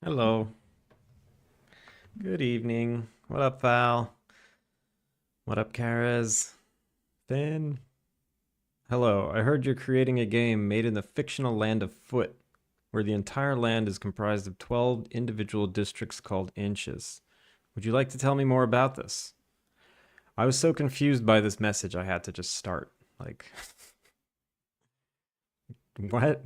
Hello. Good evening. What up, Val? What up, Karez? Finn? Hello. I heard you're creating a game made in the fictional land of Foot, where the entire land is comprised of 12 individual districts called inches. Would you like to tell me more about this? I was so confused by this message, I had to just start. Like, what?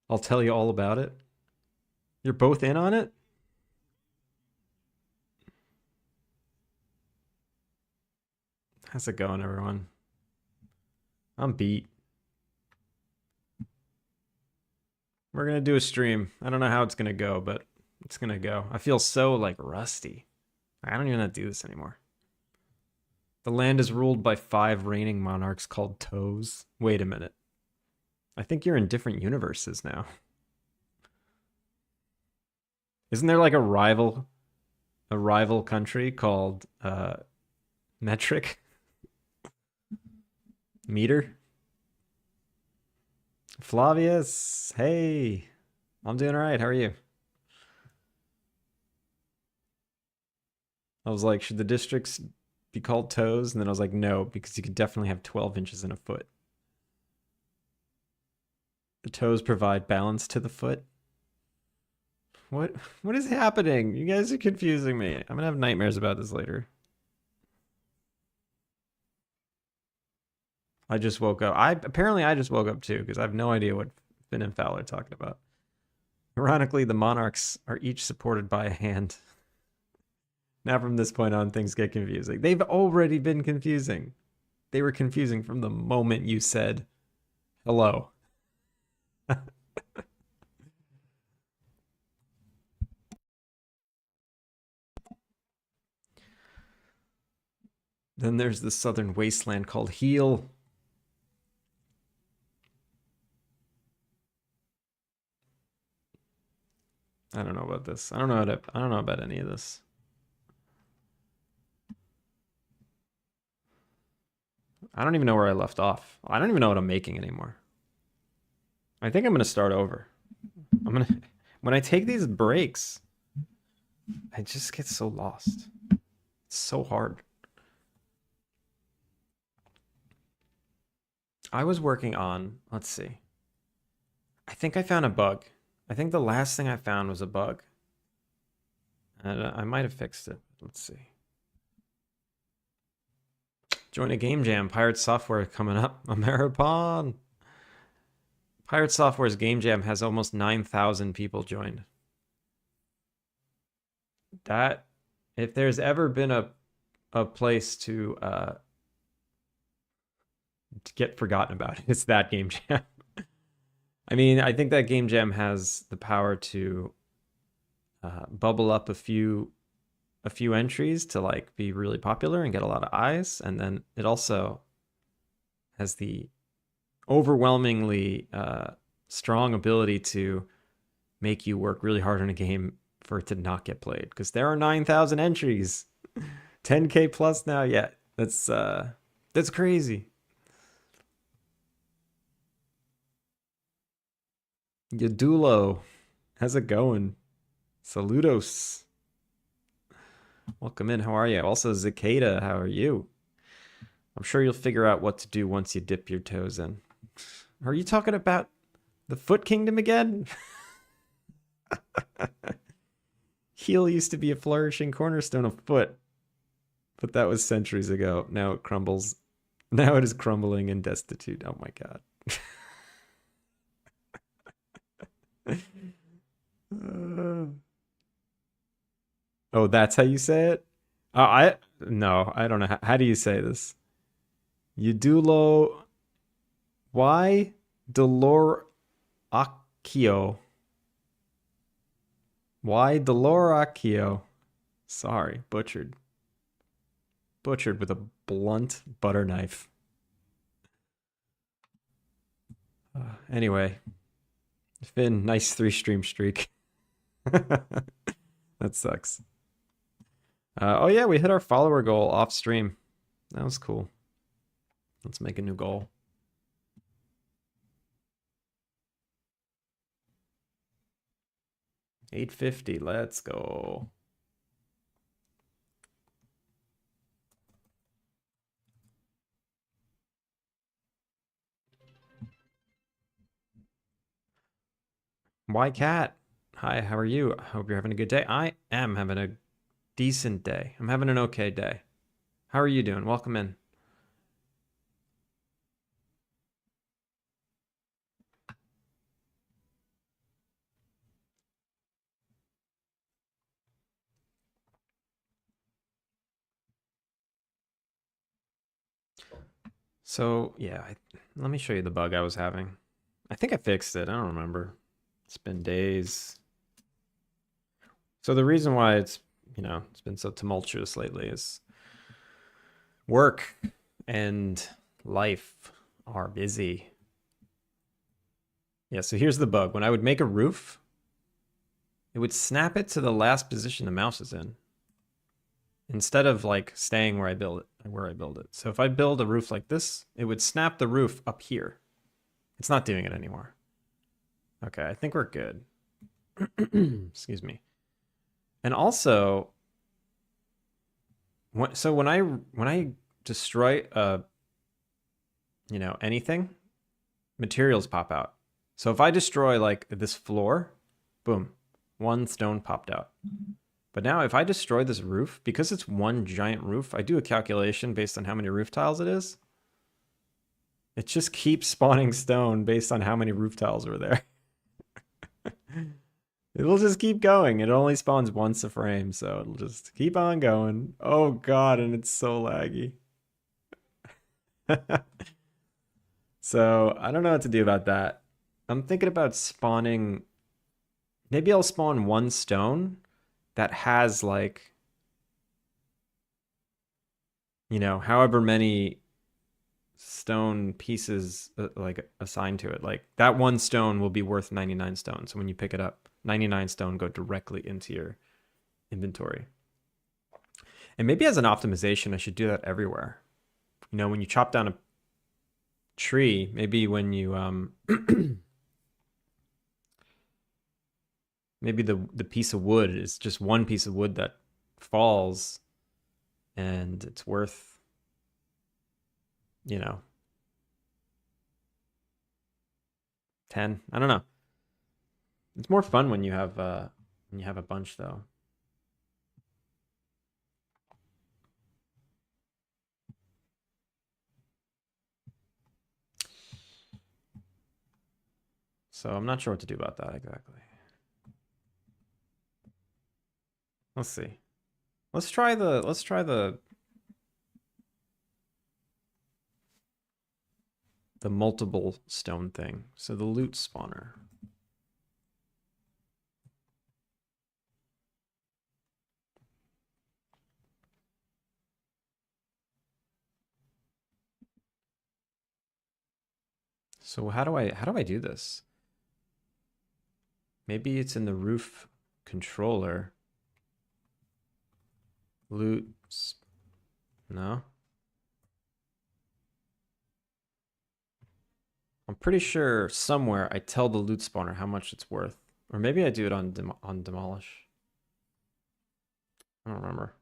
I'll tell you all about it. You're both in on it? How's it going, everyone? I'm beat. We're gonna do a stream. I don't know how it's gonna go, but it's gonna go. I feel so like rusty. I don't even know how to do this anymore. The land is ruled by 5 reigning monarchs called Toes. Wait a minute. I think you're in different universes now. Isn't there like a rival country called Metric Meter? Flavius, hey. I'm doing all right. How are you? I was like, should the districts be called toes? And then I was like, no, because you could definitely have 12 inches in a foot. The toes provide balance to the foot. What what is happening? You guys are confusing me. I'm gonna have nightmares about this later. I just woke up. I just woke up too, because I have no idea what Finn and Fowler are talking about. Ironically, the monarchs are each supported by a hand. Now from this point on, things get confusing. They've already been confusing. They were confusing from the moment you said hello. Then there's the southern wasteland called Heel. I don't know about this. I don't know about any of this. I don't even know where I left off. I don't even know what I'm making anymore. I think I'm gonna start over. I'm gonna when I take these breaks, I just get so lost. It's so hard. I was working on, let's see. I think I found a bug. I think the last thing I found was a bug. And I might have fixed it. Let's see. Join a game jam. Pirate Software coming up. Ameripon. Pirate Software's game jam has almost 9,000 people joined. That, if there's ever been a place to get forgotten about, it's that game jam. I mean, I think that game jam has the power to bubble up a few entries to like be really popular and get a lot of eyes, and then it also has the overwhelmingly strong ability to make you work really hard on a game for it to not get played, because there are 9,000 entries. 10k plus now. Yeah, that's crazy. Yadulo, how's it going? Saludos. Welcome in. How are you? Also, Zicada, how are you? I'm sure you'll figure out what to do once you dip your toes in. Are you talking about the Foot Kingdom again? Heel used to be a flourishing cornerstone of Foot, but that was centuries ago. Now it crumbles. Now it is crumbling and destitute. Oh my god. Oh, that's how you say it? I no, I don't know. How do you say this? Yudulo. Why Doloracchio? Why Doloracchio? Sorry, butchered. Butchered with a blunt butter knife. Anyway, Finn, nice 3 stream streak. That sucks. Oh yeah, we hit our follower goal off stream. That was cool. Let's make a new goal. $850. Let's go. Why cat? Hi, how are you? I hope you're having a good day. I am having a decent day. I'm having an okay day. How are you doing? Welcome in. So, yeah, let me show you the bug I was having. I think I fixed it. I don't remember. It's been days. So the reason why it's been so tumultuous lately is work and life are busy. Yeah, so here's the bug. When I would make a roof, it would snap it to the last position the mouse is in, instead of like staying where I build it. So if I build a roof like this, it would snap the roof up here. It's not doing it anymore. Okay, I think we're good. Excuse me. And also, when I destroy anything, materials pop out. So if I destroy like this floor, boom, one stone popped out. But now if I destroy this roof, because it's one giant roof, I do a calculation based on how many roof tiles it is. It just keeps spawning stone based on how many roof tiles are there. It'll just keep going. It only spawns once a frame, so it'll just keep on going. Oh god, and it's so laggy. So I don't know what to do about that. I'm thinking about spawning. Maybe I'll spawn one stone that has like, however many stone pieces like assigned to it. Like that one stone will be worth 99 stone. So when you pick it up, 99 stone go directly into your inventory. And maybe as an optimization, I should do that everywhere. When you chop down a tree, maybe when you maybe the piece of wood is just one piece of wood that falls and it's worth 10. I don't know. It's more fun when you have a bunch though. So I'm not sure what to do about that exactly. Let's see. Let's try the multiple stone thing. So the loot spawner. So how do I do this? Maybe it's in the roof controller. Loot. No. I'm pretty sure somewhere I tell the loot spawner how much it's worth. Or maybe I do it on demolish. I don't remember.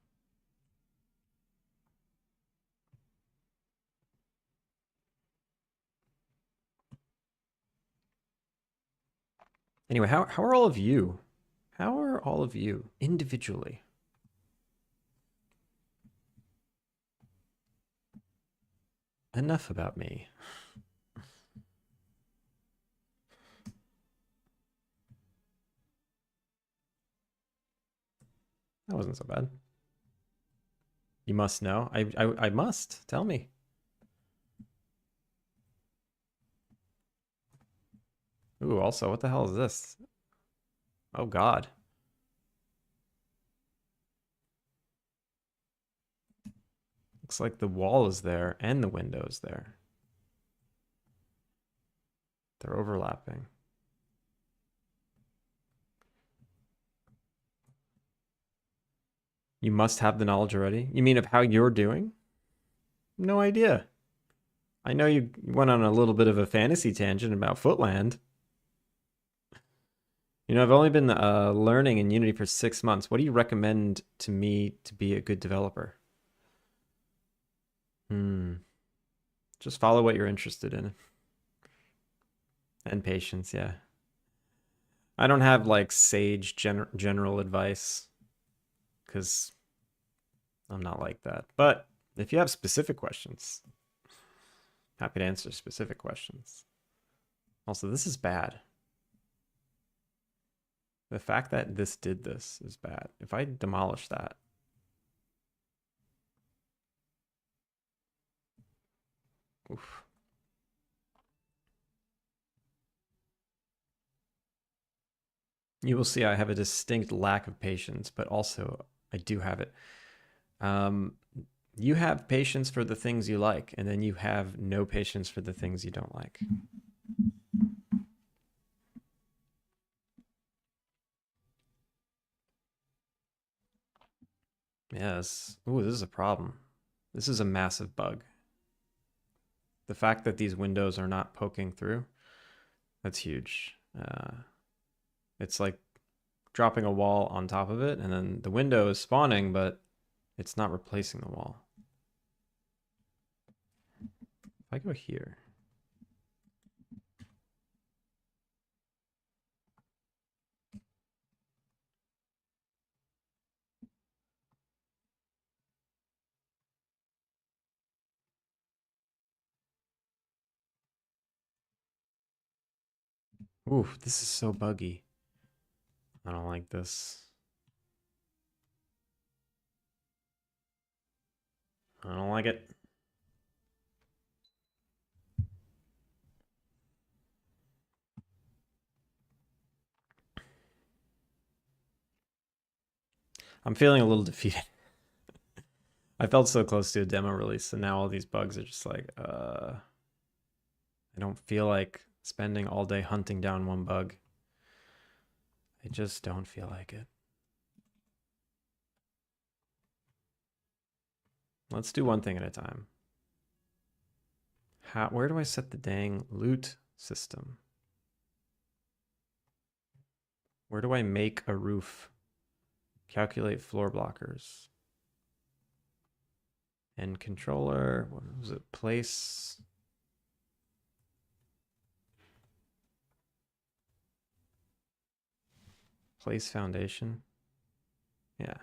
Anyway, how are all of you? How are all of you individually? Enough about me. That wasn't so bad. You must know. I must. Tell me. Ooh, also, what the hell is this? Oh god. Looks like the wall is there and the window's there. They're overlapping. You must have the knowledge already? You mean of how you're doing? No idea. I know you went on a little bit of a fantasy tangent about Footland. You know, I've only been learning in Unity for 6 months. What do you recommend to me to be a good developer? Hmm. Just follow what you're interested in and patience. Yeah. I don't have like sage general advice because I'm not like that. But if you have specific questions, happy to answer specific questions. Also, this is bad. The fact that this did this is bad. If I demolish that, oof. You will see I have a distinct lack of patience, but also I do have it. Um, you have patience for the things you like, and then you have no patience for the things you don't like. Yes. Ooh, this is a problem. This is a massive bug. The fact that these windows are not poking through, that's huge. It's like dropping a wall on top of it, and then the window is spawning, but it's not replacing the wall. If I go here, oof, this is so buggy. I don't like this. I don't like it. I'm feeling a little defeated. I felt so close to a demo release, and now all these bugs are just like, I don't feel like spending all day hunting down one bug. I just don't feel like it. Let's do one thing at a time. Where do I set the dang loot system? Where do I make a roof? Calculate floor blockers. And controller, what was it? Place. Place foundation. Yeah.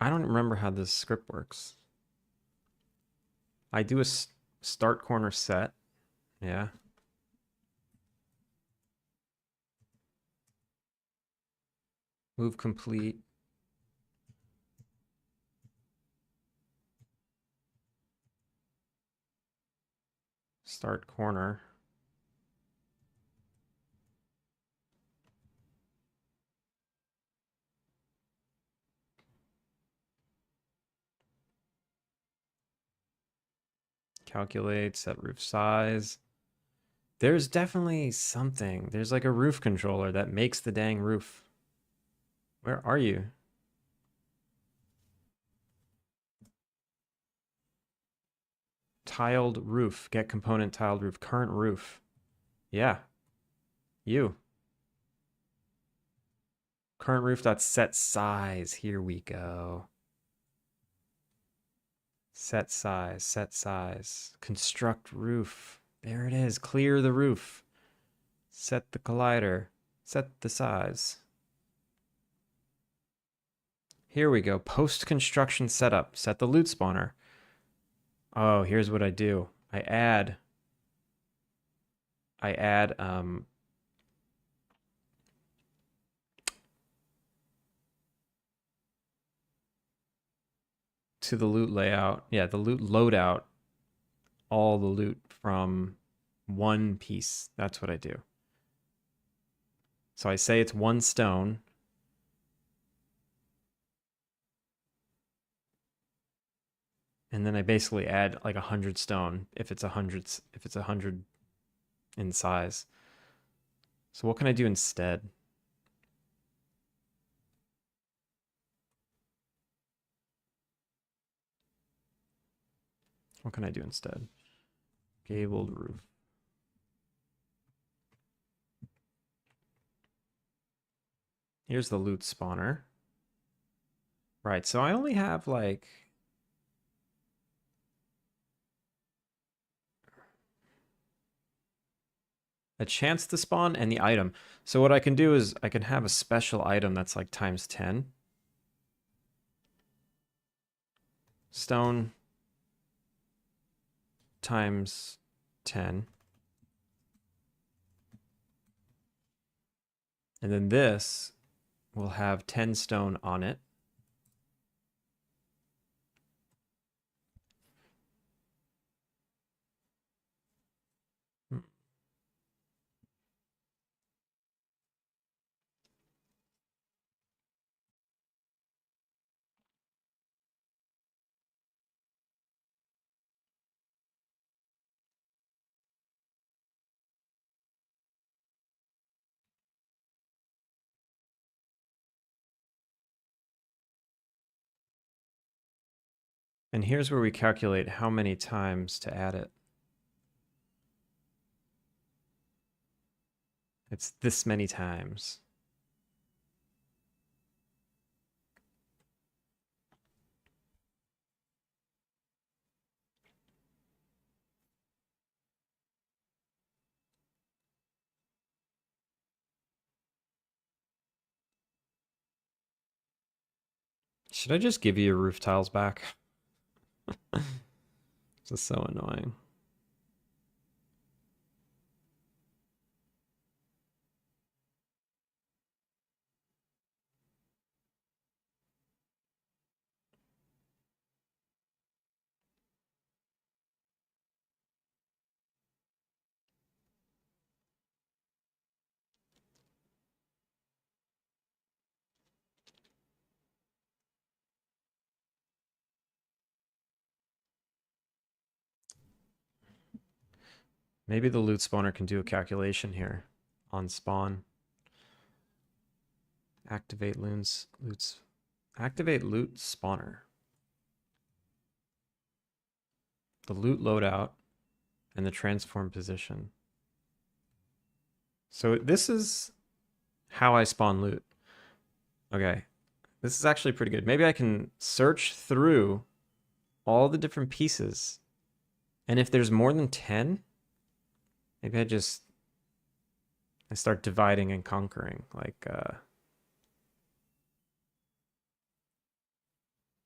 I don't remember how this script works. I do a start corner set. Yeah. Move complete. Start corner. Calculate, set roof size. There's definitely something. There's like a roof controller that makes the dang roof. Where are you? Tiled roof. Get component tiled roof. Current roof. Yeah. You. Current roof dot set size. Here we go. Set size. Set size. Construct roof. There it is. Clear the roof. Set the collider. Set the size. Here we go. Post-construction setup. Set the loot spawner. Oh, here's what I do. I add to the loot layout. Yeah, the loot loadout, all the loot from one piece. That's what I do. So I say it's 1 stone. And then I basically add like 100 stone if it's 100 in size. So what can I do instead? What can I do instead? Gabled roof. Here's the loot spawner. Right, so I only have like a chance to spawn and the item. So what I can do is I can have a special item that's like times 10. Stone times 10. And then this will have 10 stone on it. And here's where we calculate how many times to add it. It's this many times. Should I just give you your roof tiles back? This is so annoying. Maybe the loot spawner can do a calculation here on spawn. Activate loots. Activate loot spawner. The loot loadout and the transform position. So this is how I spawn loot. Okay, this is actually pretty good. Maybe I can search through all the different pieces. And if there's more than 10, maybe I start dividing and conquering, like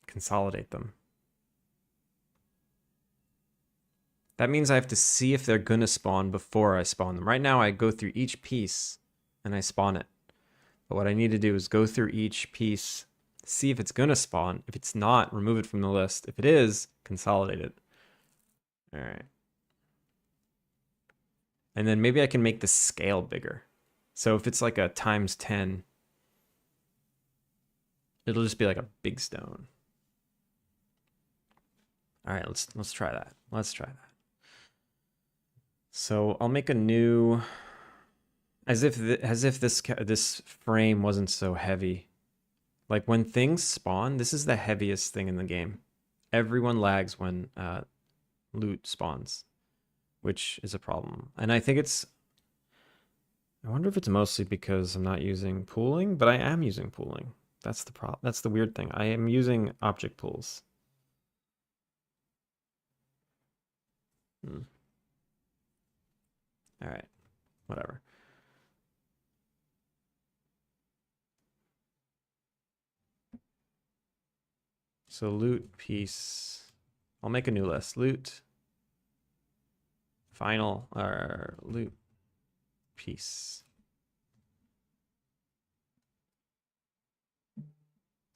consolidate them. That means I have to see if they're gonna spawn before I spawn them. Right now I go through each piece and I spawn it. But what I need to do is go through each piece, see if it's gonna spawn. If it's not, remove it from the list. If it is, consolidate it. All right. And then maybe I can make the scale bigger. So if it's like a times 10, it'll just be like a big stone. All right, let's try that. Let's try that. So I'll make a new, as if this frame wasn't so heavy. Like when things spawn, this is the heaviest thing in the game. Everyone lags when loot spawns, which is a problem. And I think I wonder if it's mostly because I'm not using pooling, but I am using pooling. That's the problem. That's the weird thing. I am using object pools. All right, whatever. So loot piece. I'll make a new list. Loot. Final or loot piece.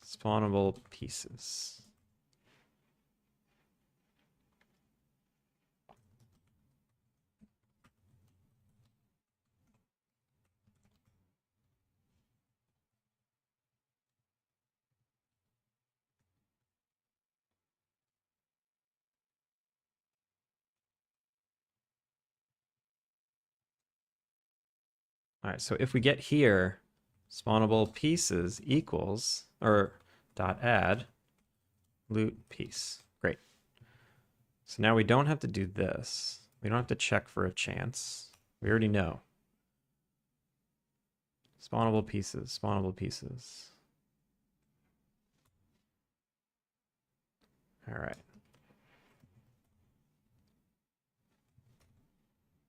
Spawnable pieces. All right, so if we get here, spawnable pieces equals, or dot add loot piece. Great. So now we don't have to do this. We don't have to check for a chance. We already know. Spawnable pieces, spawnable pieces. All right.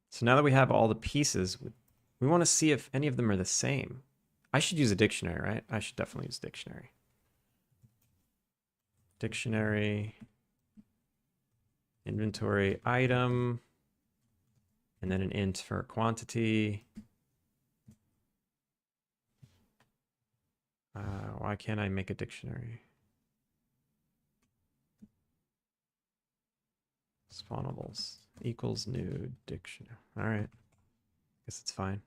So now that we have all the pieces, we want to see if any of them are the same. I should use a dictionary, right? I should definitely use dictionary. Dictionary, inventory item, and then an int for quantity. Why can't I make a dictionary? Spawnables equals new dictionary. All right. Guess it's fine.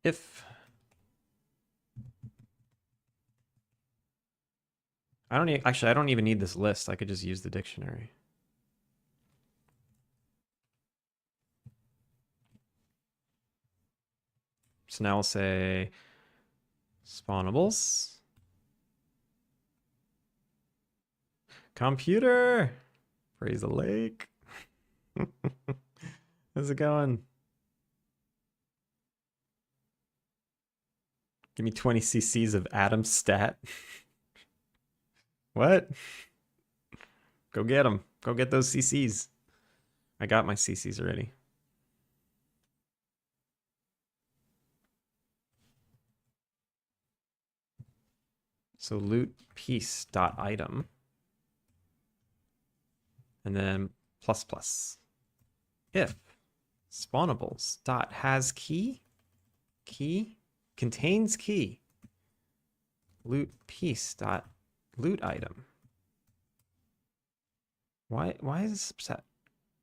If I don't actually, I don't even need this list. I could just use the dictionary. So now I'll say spawnables. Computer, praise the lake. How's it going? Give me 20 cc's of Atom stat. What? Go get them. Go get those cc's. I got my cc's already. So loot piece dot item, and then plus plus. If spawnables dot has key contains key loot piece dot loot item. Why is this upset?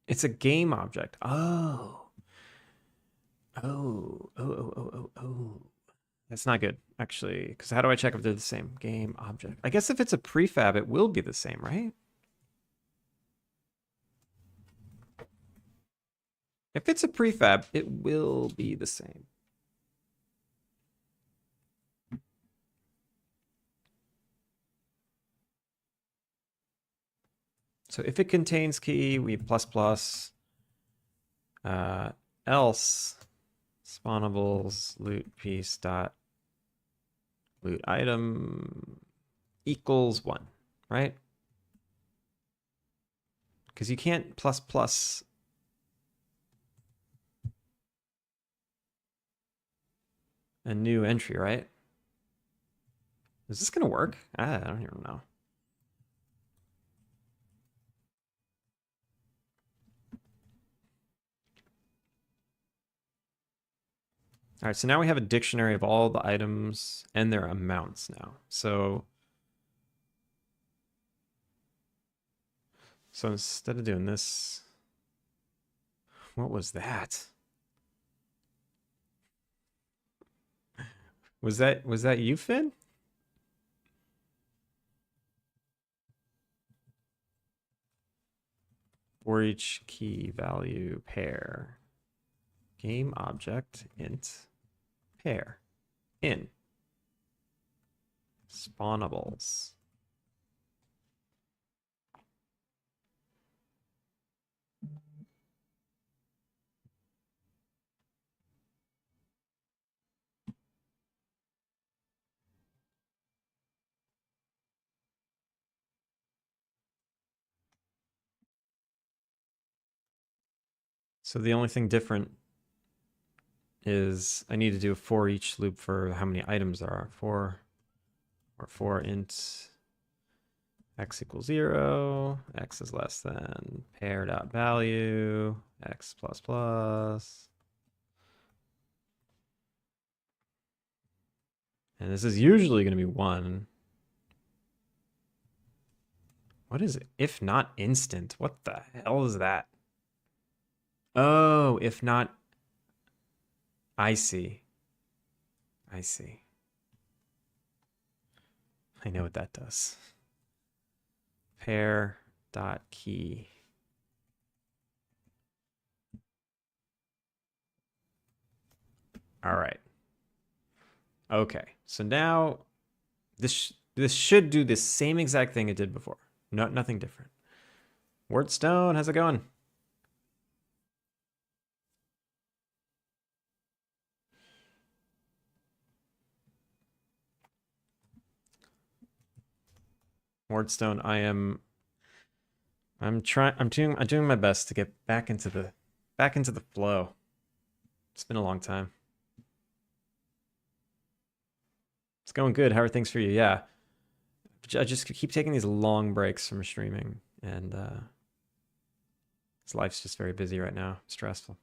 It's a game object. Oh. That's not good, actually, because how do I check if they're the same game object? I guess if it's a prefab, it will be the same, right? If it's a prefab, it will be the same. So if it contains key, we plus plus. Else spawnables loot piece dot loot item equals 1, right? Because you can't plus plus a new entry, right? Is this gonna work? I don't even know. All right, so now we have a dictionary of all the items and their amounts now. So instead of doing this, what was that? Was that you, Finn? For each key value pair, game object int pair in spawnables. So the only thing different is I need to do a for each loop for how many items there are. For int x equals 0, x is less than pair dot value, x plus plus. And this is usually going to be 1. What is it? If not instant. What the hell is that? Oh, if not. I see. I see. I know what that does. Pair dot key All right. Okay. So now this should do the same exact thing it did before. Nothing different. Wardstone, how's it going? Wardstone, I'm doing my best to get back into the flow. It's been a long time. It's going good. How are things for you? Yeah. I just keep taking these long breaks from streaming, and this life's just very busy right now. Stressful.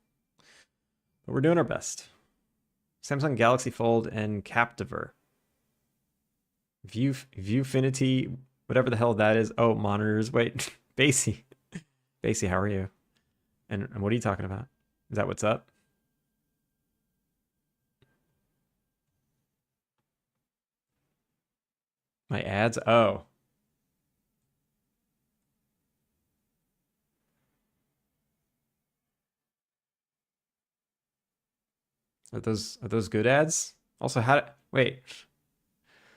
But we're doing our best. Samsung Galaxy Fold and Captiver. Viewfinity, whatever the hell that is. Oh, monitors. Wait, Basie. Basie, how are you? And what are you talking about? Is that what's up? My ads? Oh. Are those good ads? Also, wait.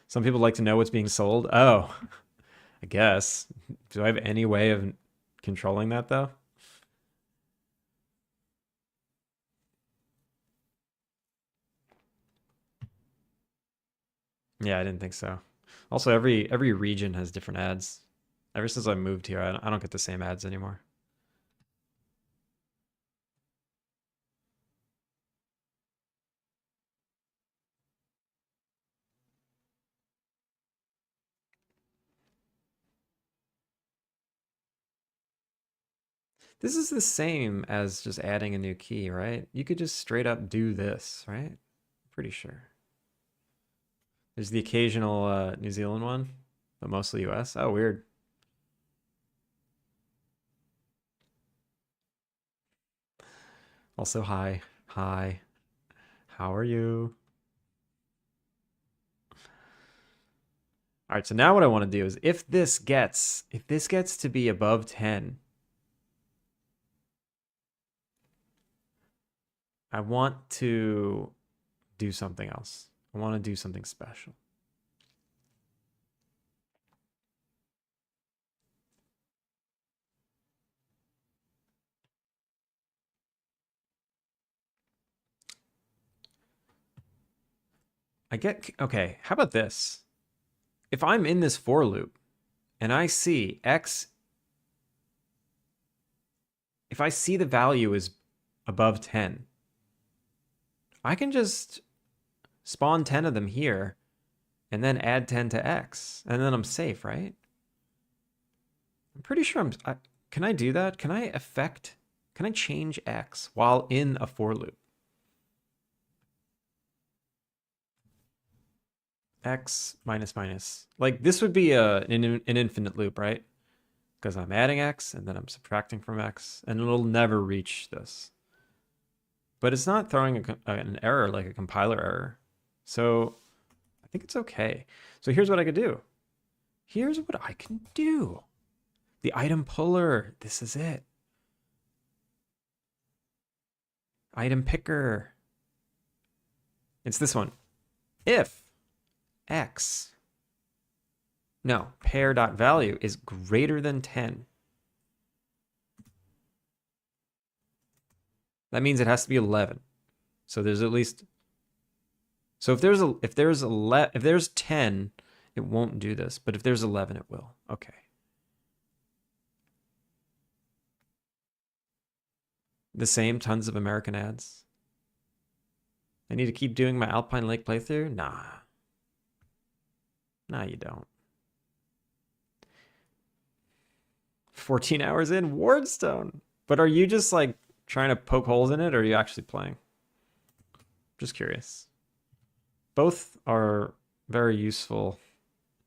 Some people like to know what's being sold. Oh, I guess. Do I have any way of controlling that though? Yeah, I didn't think so. Also, every region has different ads. Ever since I moved here, I don't get the same ads anymore. This is the same as just adding a new key, right? You could just straight up do this, right? Pretty sure. There's the occasional New Zealand one, but mostly US. Oh, weird. Also, hi. Hi. How are you? All right, so now what I want to do is if this gets to be above 10, I want to do something else. I want to do something special. Okay, how about this? If I'm in this for loop and I see X, if I see the value is above 10, I can just spawn 10 of them here and then add 10 to X, and then I'm safe, right? I'm pretty sure can I do that? Can I change X while in a for loop? X minus minus. Like this would be an infinite loop, right? Because I'm adding X and then I'm subtracting from X, and it'll never reach this. But it's not throwing an error like a compiler error. So I think it's okay. So here's what I could do. Here's what I can do. The item puller. This is it. Item picker. It's this one. If X, no, pair.value is greater than 10. That means it has to be 11. So there's at least, so if there's 10, it won't do this, but if there's 11, it will. Okay. The same tons of American ads. I need to keep doing my Alpine Lake playthrough? Nah. Nah, you don't. 14 hours in, Wardstone. But are you just like trying to poke holes in it, or are you actually playing? Just curious. Both are very useful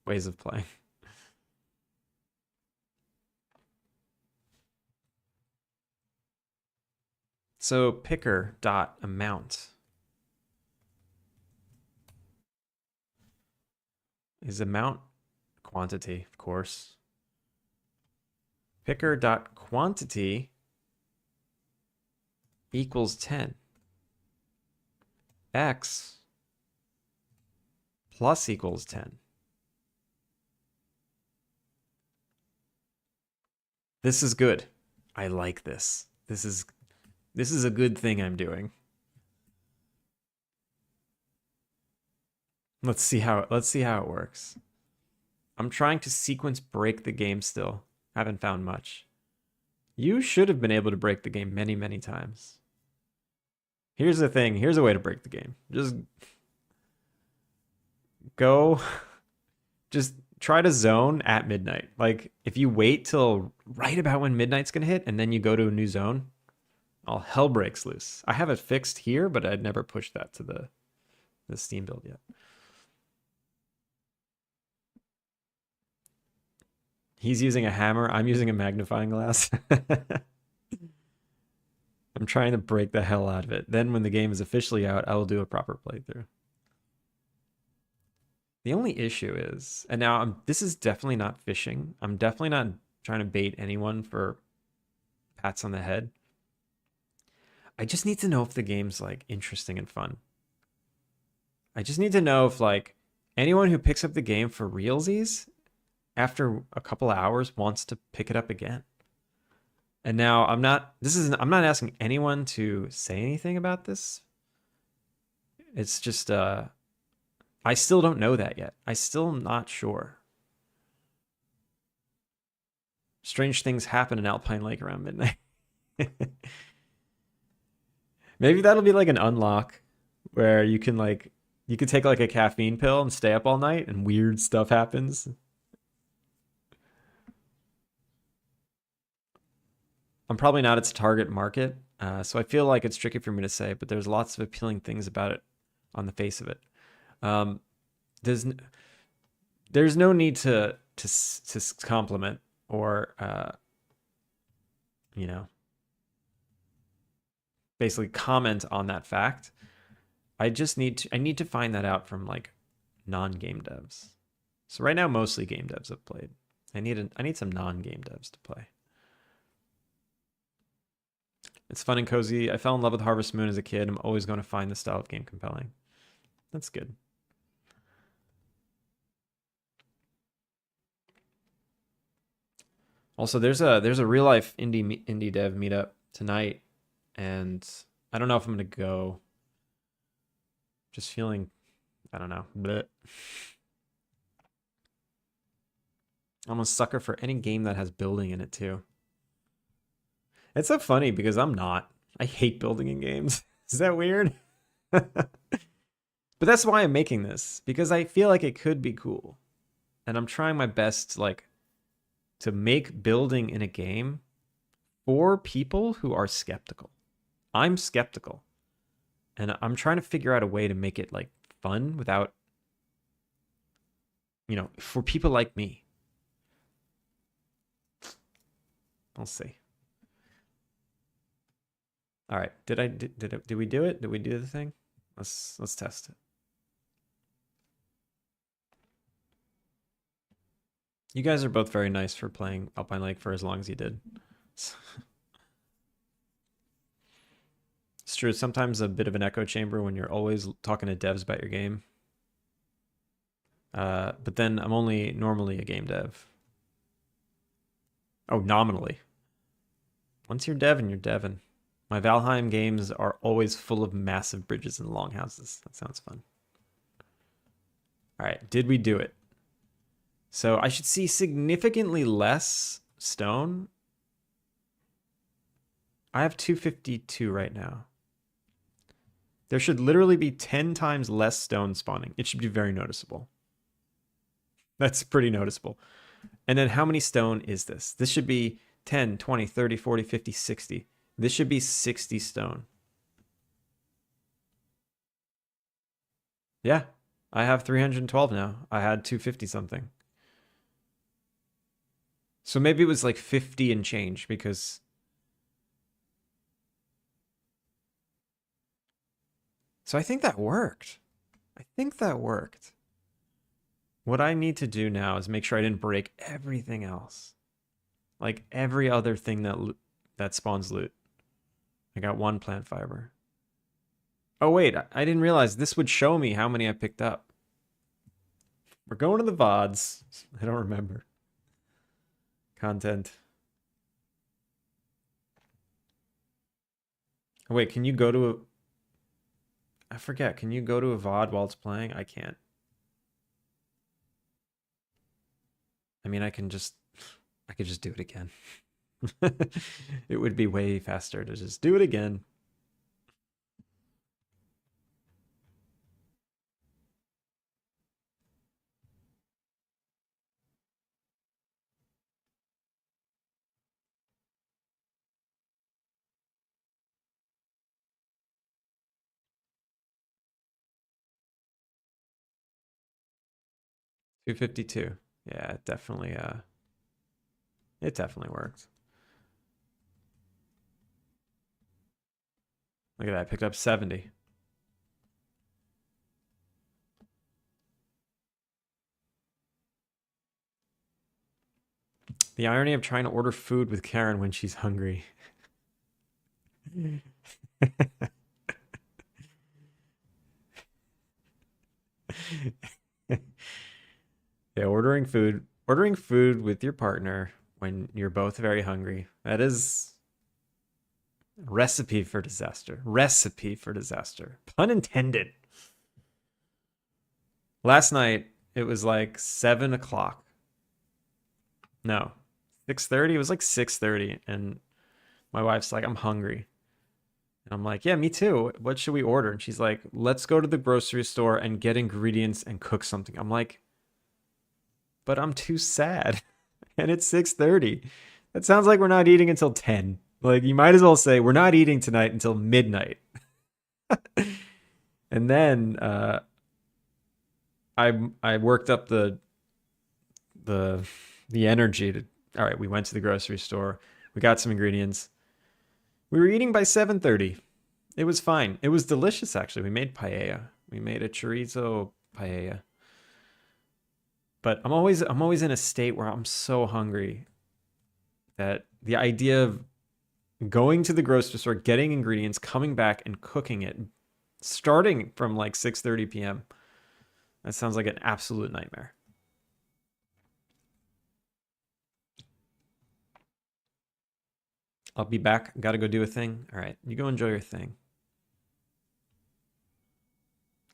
ways of playing. So picker dot amount is amount quantity, of course. Picker dot quantity equals 10. x plus equals 10. This is good. I like this. This is a good thing I'm doing. Let's see how it works. I'm trying to sequence break the game still. Haven't found much. You should have been able to break the game many, many times. Here's the thing. Here's a way to break the game. Just go. Just try to zone at midnight. Like, if you wait till right about when midnight's going to hit and then you go to a new zone, all hell breaks loose. I have it fixed here, but I'd never pushed that to the Steam build yet. He's using a hammer. I'm using a magnifying glass. I'm trying to break the hell out of it. Then when the game is officially out, I will do a proper playthrough. The only issue is, and now this is definitely not fishing. I'm definitely not trying to bait anyone for pats on the head. I just need to know if the game's like interesting and fun. I just need to know if like anyone who picks up the game for realsies after a couple of hours wants to pick it up again. And now I'm not asking anyone to say anything about this. It's just I still don't know that yet. I still am not sure. Strange things happen in Alpine Lake around midnight. Maybe that'll be like an unlock where you can take like a caffeine pill and stay up all night and weird stuff happens. I'm probably not its target market, so I feel like it's tricky for me to say, but there's lots of appealing things about it on the face of it. There's no need to compliment or basically comment on that fact. I need to find that out from like non-game devs. So right now mostly game devs have played. I need some non-game devs to play. It's fun and cozy. I fell in love with Harvest Moon as a kid. I'm always going to find this style of game compelling. That's good. Also, there's a real life indie dev meetup tonight, and I don't know if I'm gonna go. Just feeling, I don't know. Bleh. I'm a sucker for any game that has building in it too. It's so funny because I'm not. I hate building in games. Is that weird? But that's why I'm making this, because I feel like it could be cool. And I'm trying my best to make building in a game for people who are skeptical. I'm skeptical. And I'm trying to figure out a way to make it like fun without, for people like me. I'll see. All right. Did we do it? Did we do the thing? Let's test it. You guys are both very nice for playing Alpine Lake for as long as you did. It's true. It's sometimes a bit of an echo chamber when you're always talking to devs about your game. But then I'm only normally a game dev. Oh, nominally. Once you're deving, you're deving. My Valheim games are always full of massive bridges and longhouses. That sounds fun. All right, did we do it? So I should see significantly less stone. I have 252 right now. There should literally be 10 times less stone spawning. It should be very noticeable. That's pretty noticeable. And then how many stone is this? This should be 10, 20, 30, 40, 50, 60. This should be 60 stone. Yeah, I have 312 now. I had 250 something. So maybe it was like 50 and change because... So I think that worked. I think that worked. What I need to do now is make sure I didn't break everything else. Like every other thing that spawns loot. I got one plant fiber. Oh, wait, I didn't realize this would show me how many I picked up. We're going to the VODs. I don't remember. Content. Oh, wait, can you go to a... I forget. Can you go to a VOD while it's playing? I can't. I mean, I could just do it again. It would be way faster to just do it again. $252. Yeah, it definitely worked. Look at that, I picked up 70. The irony of trying to order food with Karen when she's hungry. Yeah, ordering food with your partner when you're both very hungry. That is recipe for disaster. Recipe for disaster. Pun intended. Last night it was like 7 o'clock. No, 6:30. It was like 6:30, and my wife's like, "I'm hungry." And I'm like, "Yeah, me too. What should we order?" And she's like, "Let's go to the grocery store and get ingredients and cook something." I'm like, "But I'm too sad." And it's 6:30. That sounds like we're not eating until 10. Like, you might as well say we're not eating tonight until midnight. And then I worked up the energy to, all right, we went to the grocery store. We got some ingredients. We were eating by 7:30. It was fine. It was delicious, actually. We made paella. We made a chorizo paella. But I'm always in a state where I'm so hungry that the idea of going to the grocery store, getting ingredients, coming back and cooking it, starting from like 6:30 p.m., that sounds like an absolute nightmare. I'll be back. Got to go do a thing. All right, you go enjoy your thing.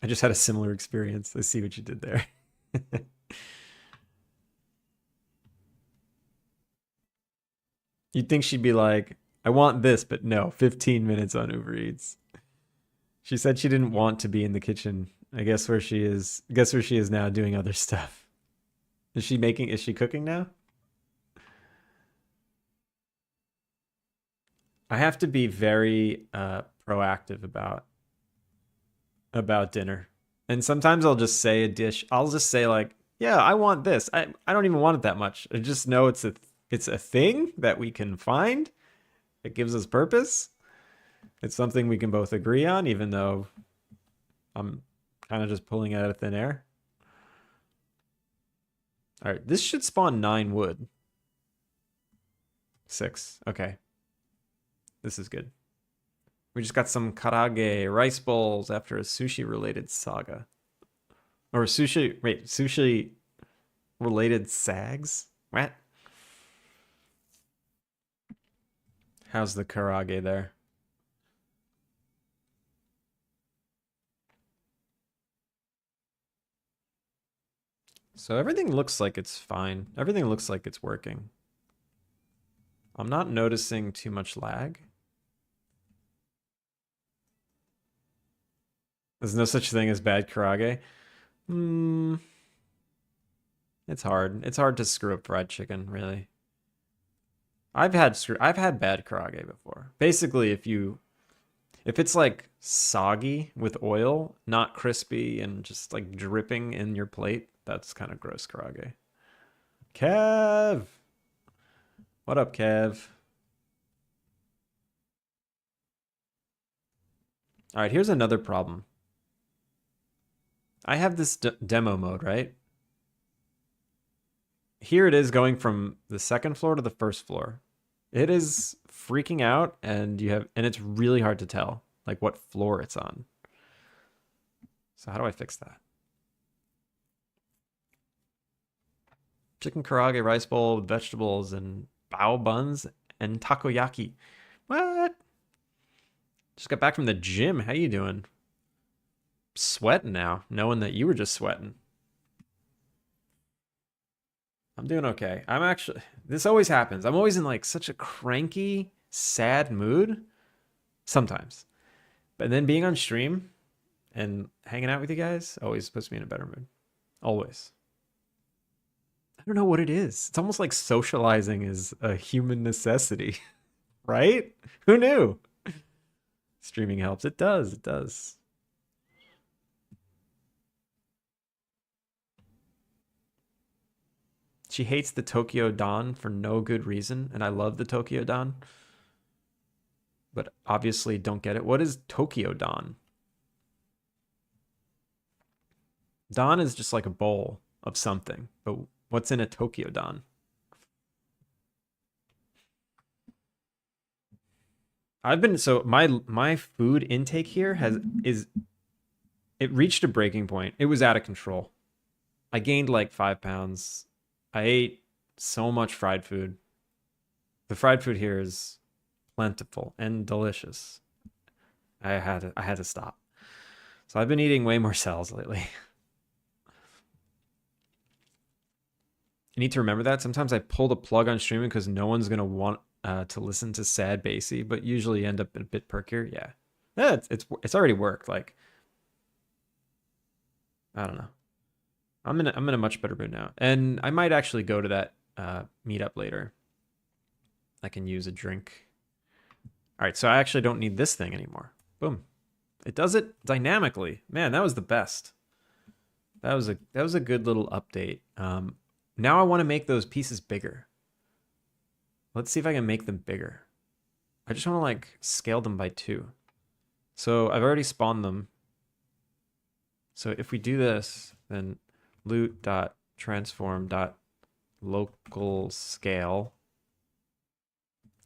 I just had a similar experience. I see what you did there. You'd think she'd be like, "I want this, but no, 15 minutes on Uber Eats." She said she didn't want to be in the kitchen. I guess where she is. Guess where she is now, doing other stuff. Is she cooking now? I have to be very proactive about dinner. And sometimes I'll just say a dish. I'll just say like, "Yeah, I want this." I don't even want it that much. I just know it's a thing that we can find. It gives us purpose. It's something we can both agree on, even though I'm kind of just pulling it out of thin air. All right, this should spawn 9 wood. 6. Okay. This is good. We just got some karage rice bowls after a sushi related saga. Or sushi related sags? What? How's the karage there? So everything looks like it's fine. Everything looks like it's working. I'm not noticing too much lag. There's no such thing as bad karage. It's hard. It's hard to screw up fried chicken, really. I've had bad karage before. Basically, if it's like soggy with oil, not crispy and just like dripping in your plate, that's kind of gross karage. Kev! What up, Kev? All right, here's another problem. I have this demo mode, right? Here it is going from the second floor to the first floor. It is freaking out, and it's really hard to tell like what floor it's on. So how do I fix that? Chicken karaage rice bowl with vegetables and bao buns and takoyaki. What? Just got back from the gym. How you doing? Sweating now, knowing that you were just sweating. I'm doing okay. I'm actually, this always happens. I'm always in like such a cranky, sad mood sometimes. But then being on stream and hanging out with you guys always puts me in a better mood. Always. I don't know what it is. It's almost like socializing is a human necessity, right? Who knew? Streaming helps. It does. It does. She hates the Tokyo Dawn for no good reason, and I love the Tokyo Dawn, but obviously don't get it. What is Tokyo Dawn? Dawn is just like a bowl of something, but what's in a Tokyo Dawn? I've been so my food intake here is it reached a breaking point. It was out of control. I gained like 5 pounds. I ate so much fried food. The fried food here is plentiful and delicious. I had to stop. So I've been eating way more cells lately. You need to remember that. Sometimes I pull the plug on streaming because no one's gonna want to listen to sad bassy, but usually end up a bit perkier. Yeah, it's already worked. Like I don't know. I'm in a much better mood now, and I might actually go to that meetup later. I can use a drink. All right, so I actually don't need this thing anymore. Boom, it does it dynamically. Man, that was the best. That was a good little update. Now I want to make those pieces bigger. Let's see if I can make them bigger. I just want to like scale them by 2. So I've already spawned them. So if we do this, then loot.transform.local scale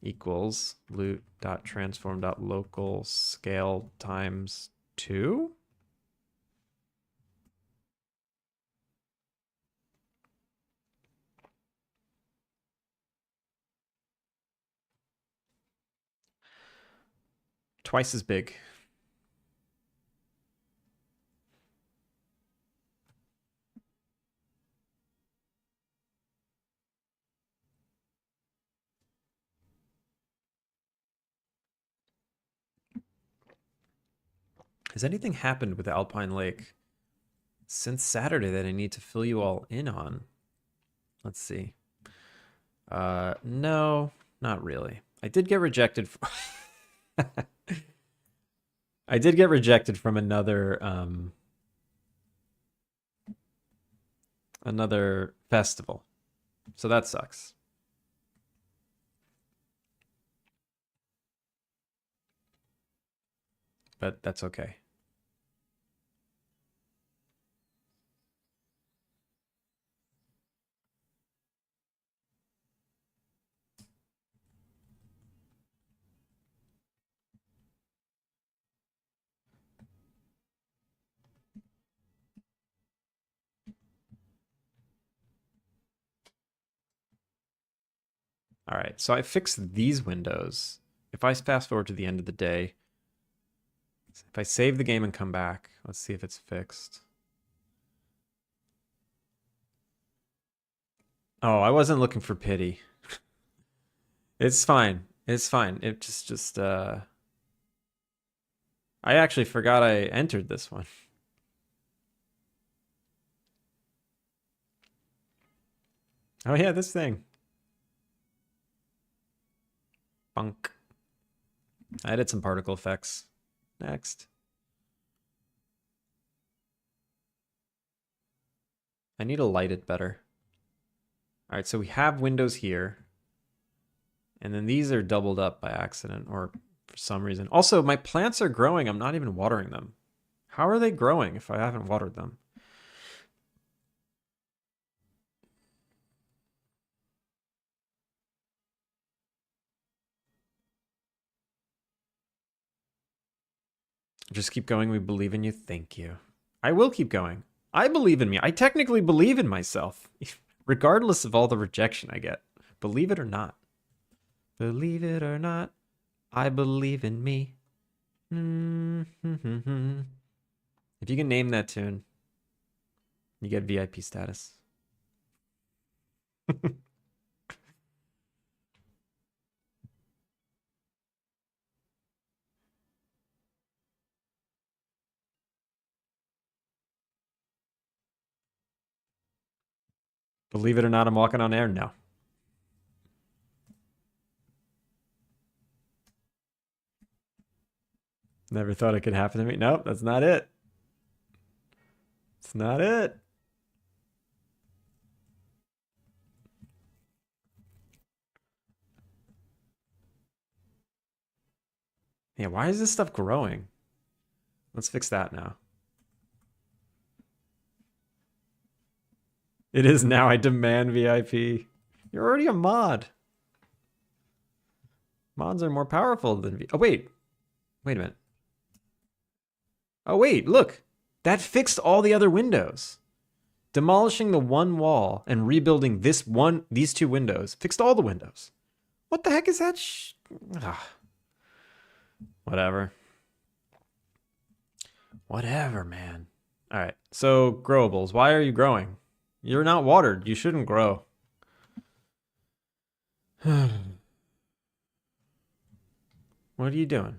equals loot.transform.local scale times 2. Twice as big. Has anything happened with Alpine Lake since Saturday that I need to fill you all in on? Let's see. No, not really. I did get rejected. I did get rejected from another festival. So that sucks. But that's okay. All right, so I fixed these windows. If I fast forward to the end of the day, if I save the game and come back, let's see if it's fixed. Oh, I wasn't looking for pity. It's fine. It's fine. It just I actually forgot I entered this one. Oh yeah, this thing. Bunk. I added some particle effects. Next. I need to light it better. All right, so we have windows here. And then these are doubled up by accident or for some reason. Also, my plants are growing. I'm not even watering them. How are they growing if I haven't watered them? Just keep going. We believe in you. Thank you. I will keep going. I believe in me. I technically believe in myself, regardless of all the rejection I get. Believe it or not. Believe it or not, I believe in me. If you can name that tune, you get VIP status. Believe it or not, I'm walking on air now. Never thought it could happen to me. Nope, that's not it. It's not it. Yeah, why is this stuff growing? Let's fix that now. It is now. I demand VIP. You're already a mod. Mods are more powerful than V. Oh, wait. Wait a minute. Oh, wait. Look. That fixed all the other windows. Demolishing the one wall and rebuilding these two windows fixed all the windows. What the heck is that? Whatever. Whatever, man. All right. So, growables. Why are you growing? You're not watered. You shouldn't grow. What are you doing?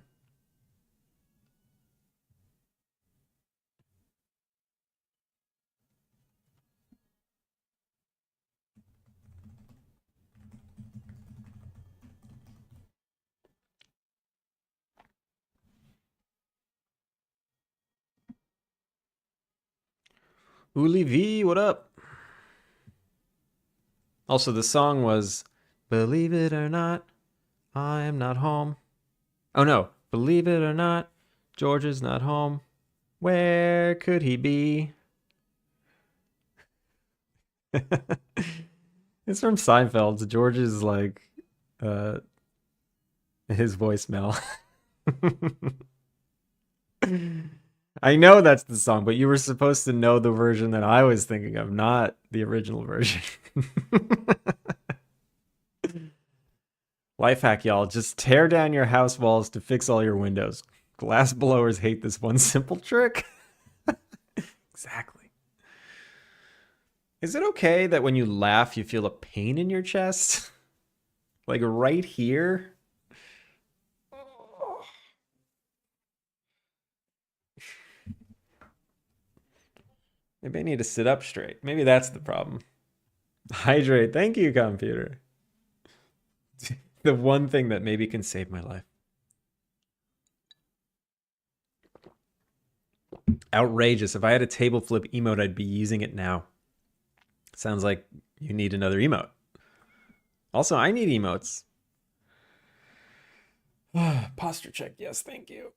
Uli V, what up? Also, the song was Believe It or Not, I Am Not Home. Oh no, Believe It or Not, George is not home. Where could he be? It's from Seinfeld. George is like his voicemail. I know that's the song, but you were supposed to know the version that I was thinking of, not the original version. Life hack, y'all. Just tear down your house walls to fix all your windows. Glass blowers hate this one simple trick. Exactly. Is it okay that when you laugh, you feel a pain in your chest? Like right here? Maybe I need to sit up straight. Maybe that's the problem. Hydrate. Thank you, computer. The one thing that maybe can save my life. Outrageous. If I had a table flip emote, I'd be using it now. Sounds like you need another emote. Also, I need emotes. Posture check. Yes, thank you.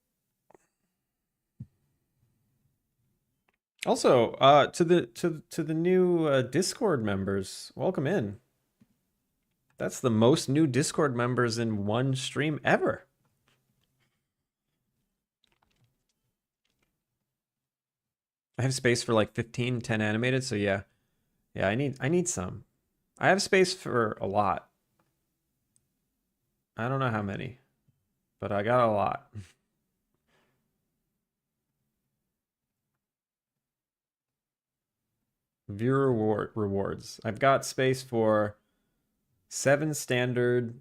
Also, to the new Discord members, welcome in. That's the most new Discord members in one stream ever. I have space for like 15, 10 animated, so yeah. Yeah, I need some. I have space for a lot. I don't know how many, but I got a lot. Viewer rewards. I've got space for 7 standard,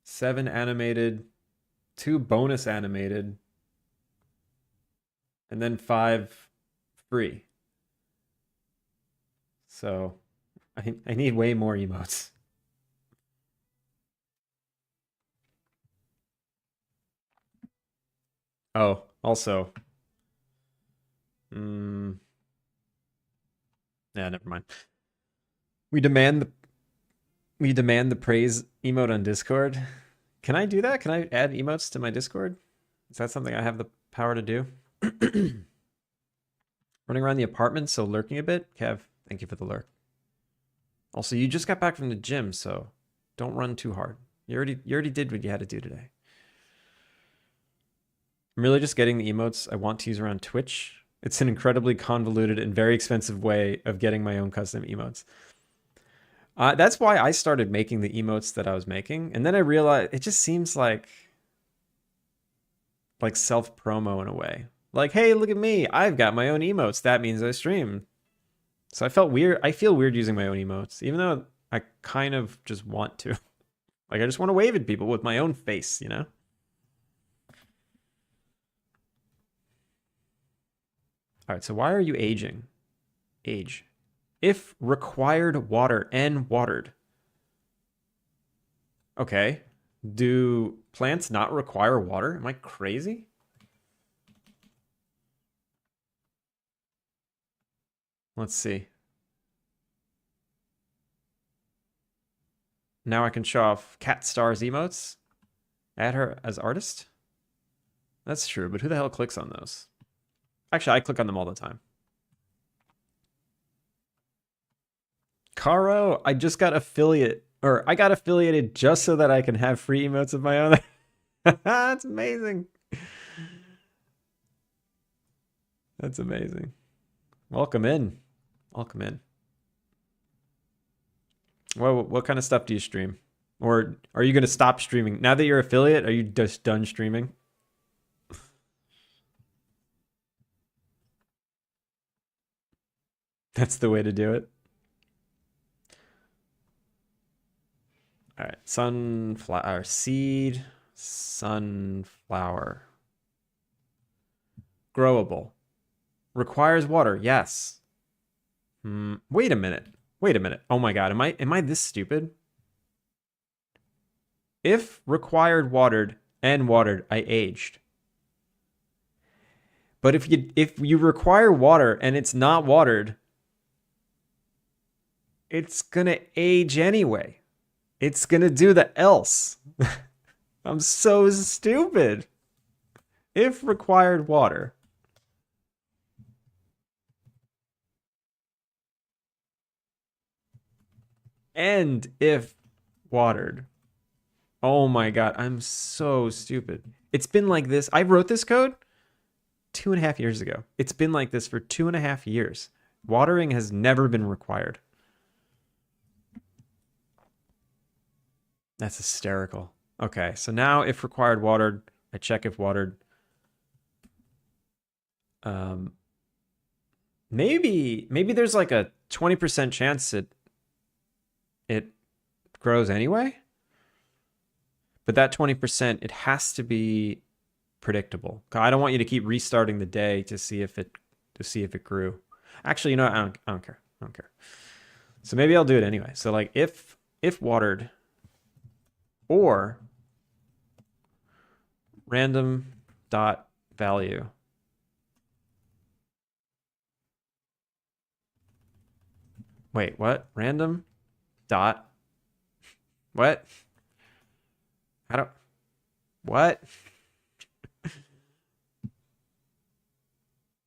7 animated, 2 bonus animated, and then 5 free. So I need way more emotes. Oh, also. Yeah, never mind. We demand the praise emote on Discord. Can I do that? Can I add emotes to my Discord? Is that something I have the power to do? Running around the apartment, so lurking a bit. Kev, thank you for the lurk. Also, you just got back from the gym, so don't run too hard. You already did what you had to do today. I'm really just getting the emotes I want to use around Twitch. It's an incredibly convoluted and very expensive way of getting my own custom emotes. That's why I started making the emotes that I was making. And then I realized it just seems like self-promo in a way. Like, hey, look at me. I've got my own emotes. That means I stream. So I felt weird. I feel weird using my own emotes, even though I kind of just want to. Like, I just want to wave at people with my own face, you know? All right, so why are you aging? Age. If required water and watered. Okay. Do plants not require water? Am I crazy? Let's see. Now I can show off Cat Star's emotes. Add her as artist. That's true, but who the hell clicks on those? Actually, I click on them all the time. Caro, I just got affiliate, or I got affiliated just so that I can have free emotes of my own. That's amazing. That's amazing. Welcome in. Welcome in. Well, what kind of stuff do you stream? Or are you going to stop streaming? Now that you're affiliate, are you just done streaming? That's the way to do it. All right, sunflower seed, sunflower. Growable. Requires water, yes. Wait a minute. Wait a minute. Oh my god, am I this stupid? If required watered and watered, I aged. But if you require water and it's not watered, it's gonna age anyway. It's gonna do the else. I'm so stupid. If required water. And if watered. Oh my god, I'm so stupid. It's been like this. I wrote this code 2.5 years ago. It's been like this for 2.5 years. Watering has never been required. That's hysterical. Okay, so now if required watered, I check if watered. Maybe there's like a 20% chance it grows anyway. But that 20%, it has to be predictable. I don't want you to keep restarting the day to see if it grew. Actually, you know what? I don't care. I don't care. So maybe I'll do it anyway. So like if watered or random dot value. Wait, what? Random dot what? I don't what?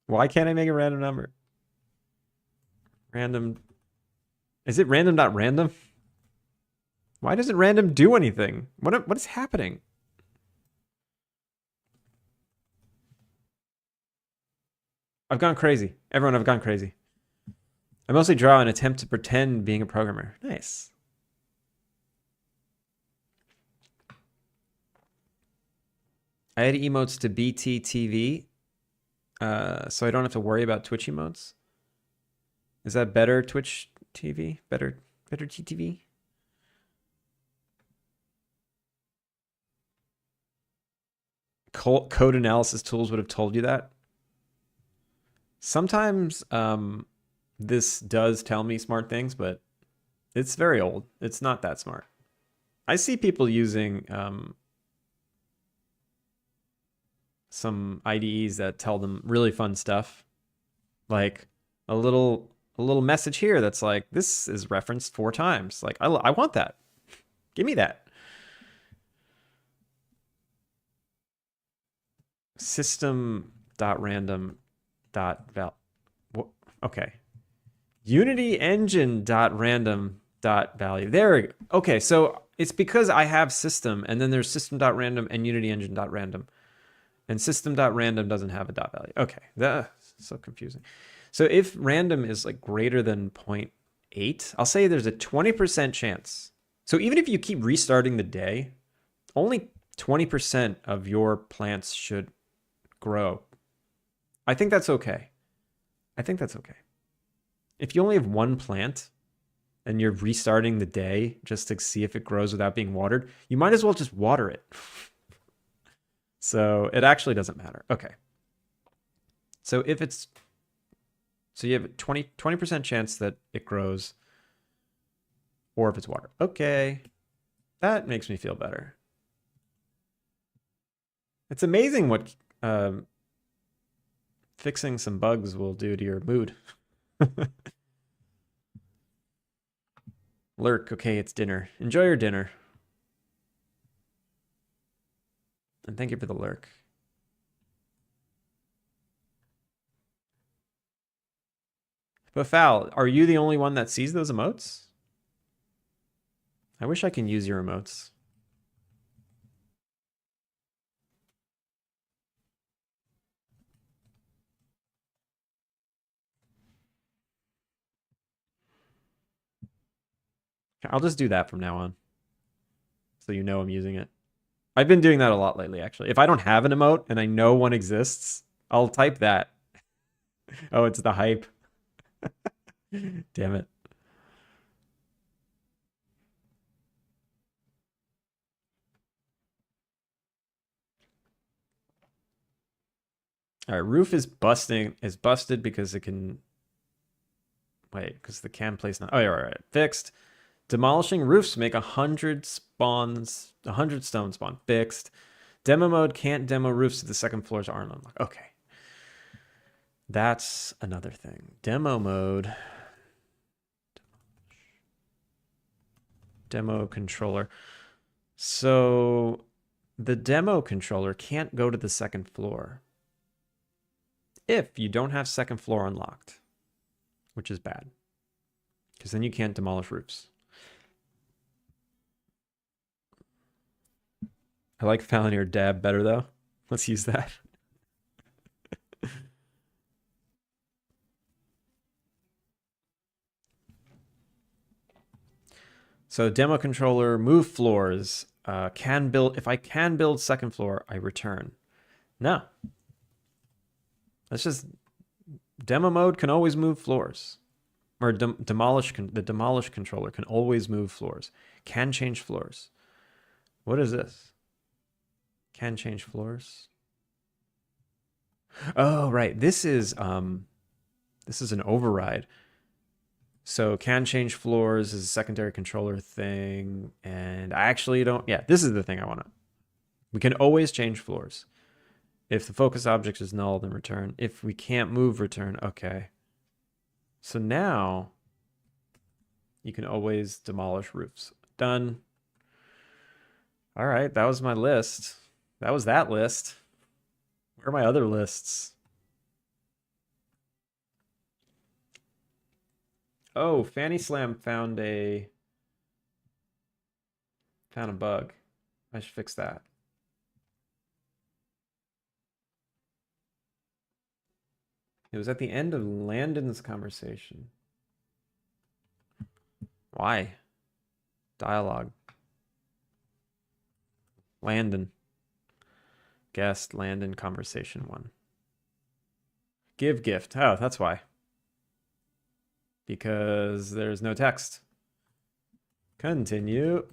Why can't I make a random number? Random. Is it random dot random? Why doesn't random do anything? What is happening? I've gone crazy. Everyone, I've gone crazy. I mostly draw and attempt to pretend being a programmer. Nice. I add emotes to BTTV, so I don't have to worry about Twitch emotes. Is that better, Twitch TV? Better TTV? Code analysis tools would have told you that. Sometimes this does tell me smart things, but it's very old. It's not that smart. I see people using some IDEs that tell them really fun stuff, like a little message here that's like, this is referenced 4 times. Like, I want that. Give me that. System.random.val. Okay. Unity engine.random.value. There we go. Okay, so it's because I have system, and then there's system.random and Unity engine.random. And system.random doesn't have a dot value. Okay. So confusing. So if random is like greater than 0.8, I'll say there's a 20% chance. So even if you keep restarting the day, only 20% of your plants should grow. I think that's okay. I think that's okay. If you only have one plant and you're restarting the day just to see if it grows without being watered, you might as well just water it. So it actually doesn't matter. Okay. So if it's, so you have a 20% chance that it grows, or if it's water. Okay. That makes me feel better. It's amazing what fixing some bugs will do to your mood. Lurk. Okay, it's dinner. Enjoy your dinner. And thank you for the lurk. But Foul, are you the only one that sees those emotes? I wish I can use your emotes. I'll just do that from now on. So you know I'm using it. I've been doing that a lot lately, actually. If I don't have an emote and I know one exists, I'll type that. Oh, it's the hype. Damn it. All right, roof is busted because it can, wait, because the can place not, oh yeah, all right, fixed. Demolishing roofs make 100 spawns, 100 stone spawn, fixed. Demo mode can't demo roofs if the second floors aren't unlocked. Okay. That's another thing. Demo mode. Demo controller. So the demo controller can't go to the second floor if you don't have second floor unlocked, which is bad, because then you can't demolish roofs. I like Falconeer Dab better though. Let's use that. So demo controller, move floors, can build, if I can build second floor, I return. No. That's just, demo mode can always move floors. Or the demolish controller can always move floors. Can change floors. What is this? Can change floors. Oh, right. This is an override. So can change floors is a secondary controller thing. And I actually don't, yeah, this is the thing I want to. We can always change floors. If the focus object is null, then return. If we can't move, return. Okay. So now you can always demolish roofs. Done. All right, that was my list. That was that list. Where are my other lists? Oh, Fanny Slam found a bug. I should fix that. It was at the end of Landon's conversation. Why? Dialogue. Landon. Guest, Landon, conversation 1. Give gift. Oh, that's why. Because there's no text. Continue.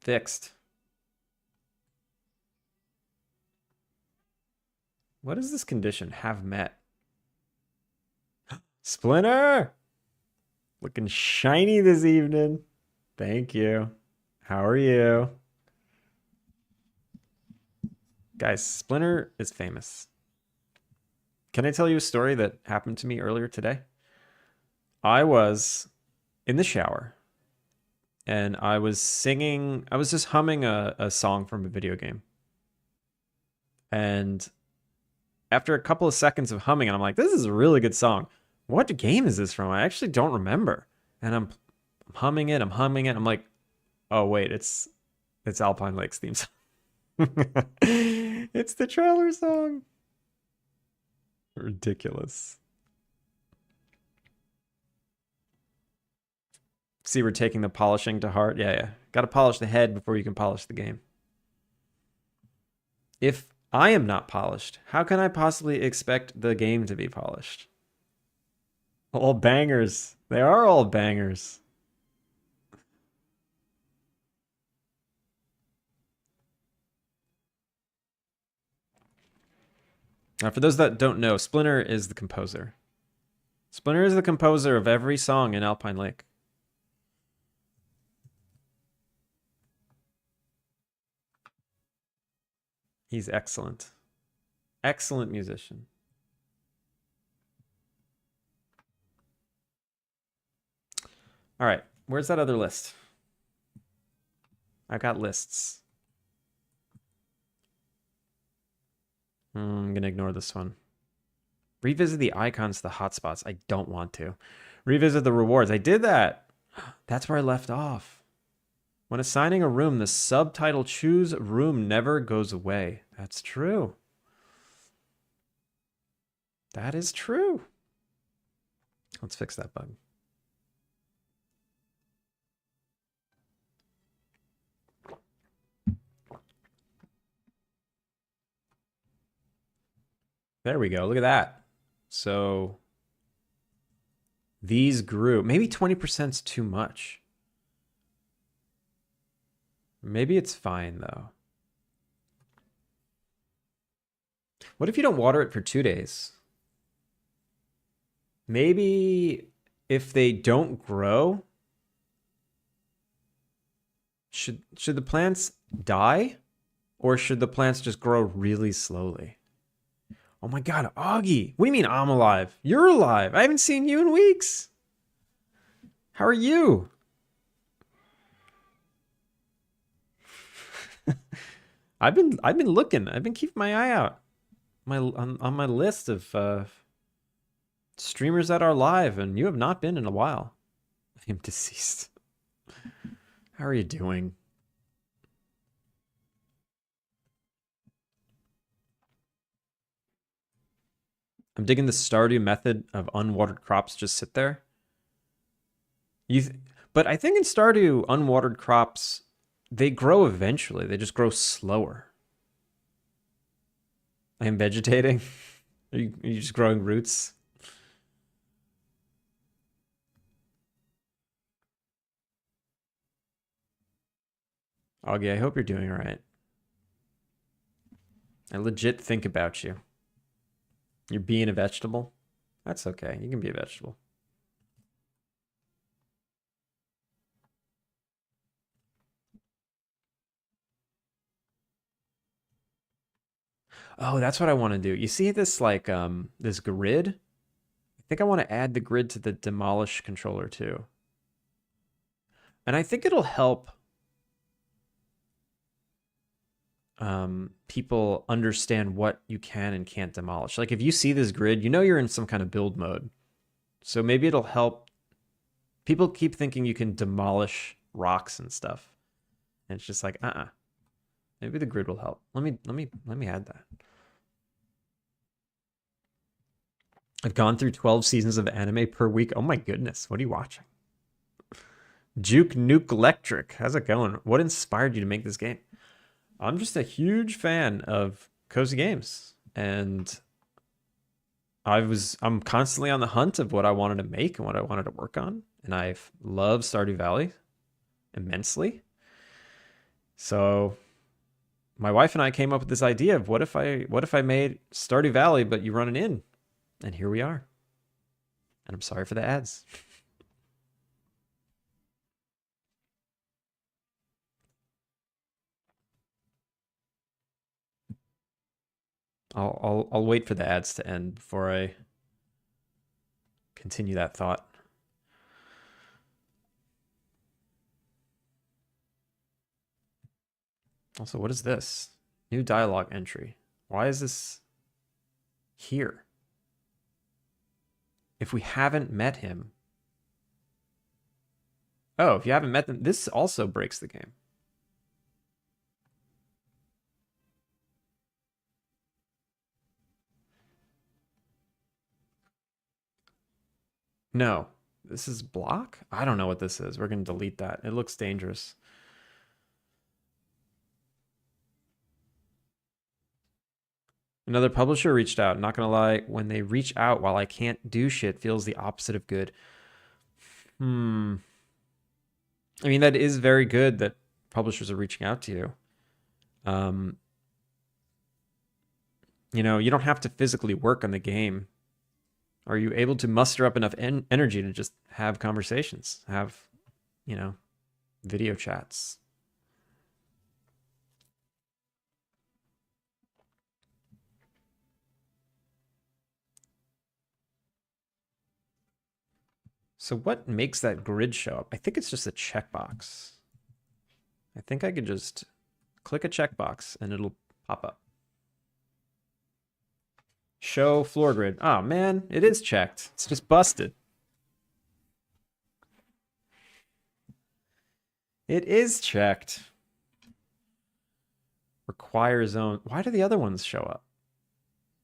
Fixed. What is this condition? Have met. Splinter! Looking shiny this evening. Thank you. How are you? Guys, Splinter is famous. Can I tell you a story that happened to me earlier today? I was in the shower and I was just humming a song from a video game. And after a couple of seconds of humming, and I'm like, this is a really good song. What game is this from? I actually don't remember. And I'm humming it. I'm like, oh wait, it's It's Alpine Lakes theme song. It's the trailer song. Ridiculous. See, we're taking the polishing to heart. Yeah. Got to polish the head before you can polish the game. If I am not polished, how can I possibly expect the game to be polished? All bangers. They are all bangers. Now, for those that don't know, Splinter is the composer. Splinter is the composer of every song in Alpine Lake. He's excellent. Excellent musician. All right, where's that other list? I got lists. I'm gonna ignore this one. Revisit the icons, the hotspots. I don't want to. Revisit the rewards. I did that. That's where I left off. When assigning a room, the subtitle choose room never goes away. That's true. That is true. Let's fix that bug. There we go. Look at that. So these grew. Maybe 20% is too much. Maybe it's fine, though. What if you don't water it for 2 days? Maybe if they don't grow, should the plants die? Or should the plants just grow really slowly? Oh my god, Augie! What do you mean I'm alive? You're alive! I haven't seen you in weeks! How are you? I've been looking. I've been keeping my eye out on my list of streamers that are live, and you have not been in a while. I am deceased. How are you doing? I'm digging the Stardew method of unwatered crops just sit there. But I think in Stardew, unwatered crops, they grow eventually. They just grow slower. I am vegetating. Are you just growing roots? Augie, I hope you're doing all right. I legit think about you. You're being a vegetable? That's okay. You can be a vegetable. Oh, that's what I want to do. You see this like this grid? I think I want to add the grid to the demolish controller too. And I think it'll help people understand what you can and can't demolish. Like if you see this grid, you know you're in some kind of build mode. So maybe it'll help. People keep thinking you can demolish rocks and stuff. And it's just like, maybe the grid will help. Let me add that. I've gone through 12 seasons of anime per week. Oh my goodness, what are you watching? Juke Nuke Electric, how's it going? What inspired you to make this game? I'm just a huge fan of cozy games, and I'm constantly on the hunt of what I wanted to make and what I wanted to work on, and I love Stardew Valley immensely. So my wife and I came up with this idea of what if I made Stardew Valley, but you run an inn, and here we are. And I'm sorry for the ads. I'll wait for the ads to end before I continue that thought. Also, what is this? New dialogue entry. Why is this here? If we haven't met him. Oh, if you haven't met them, this also breaks the game. No. This is block? I don't know what this is. We're going to delete that. It looks dangerous. Another publisher reached out. Not going to lie, when they reach out while I can't do shit, feels the opposite of good. I mean, that is very good that publishers are reaching out to you. You know, you don't have to physically work on the game. Are you able to muster up enough energy to just have conversations, have, you know, video chats? So what makes that grid show up? I think it's just a checkbox. I think I could just click a checkbox and it'll pop up. Show floor grid. Oh man, it is checked. It's just busted. It is checked. Require zone. Why do the other ones show up?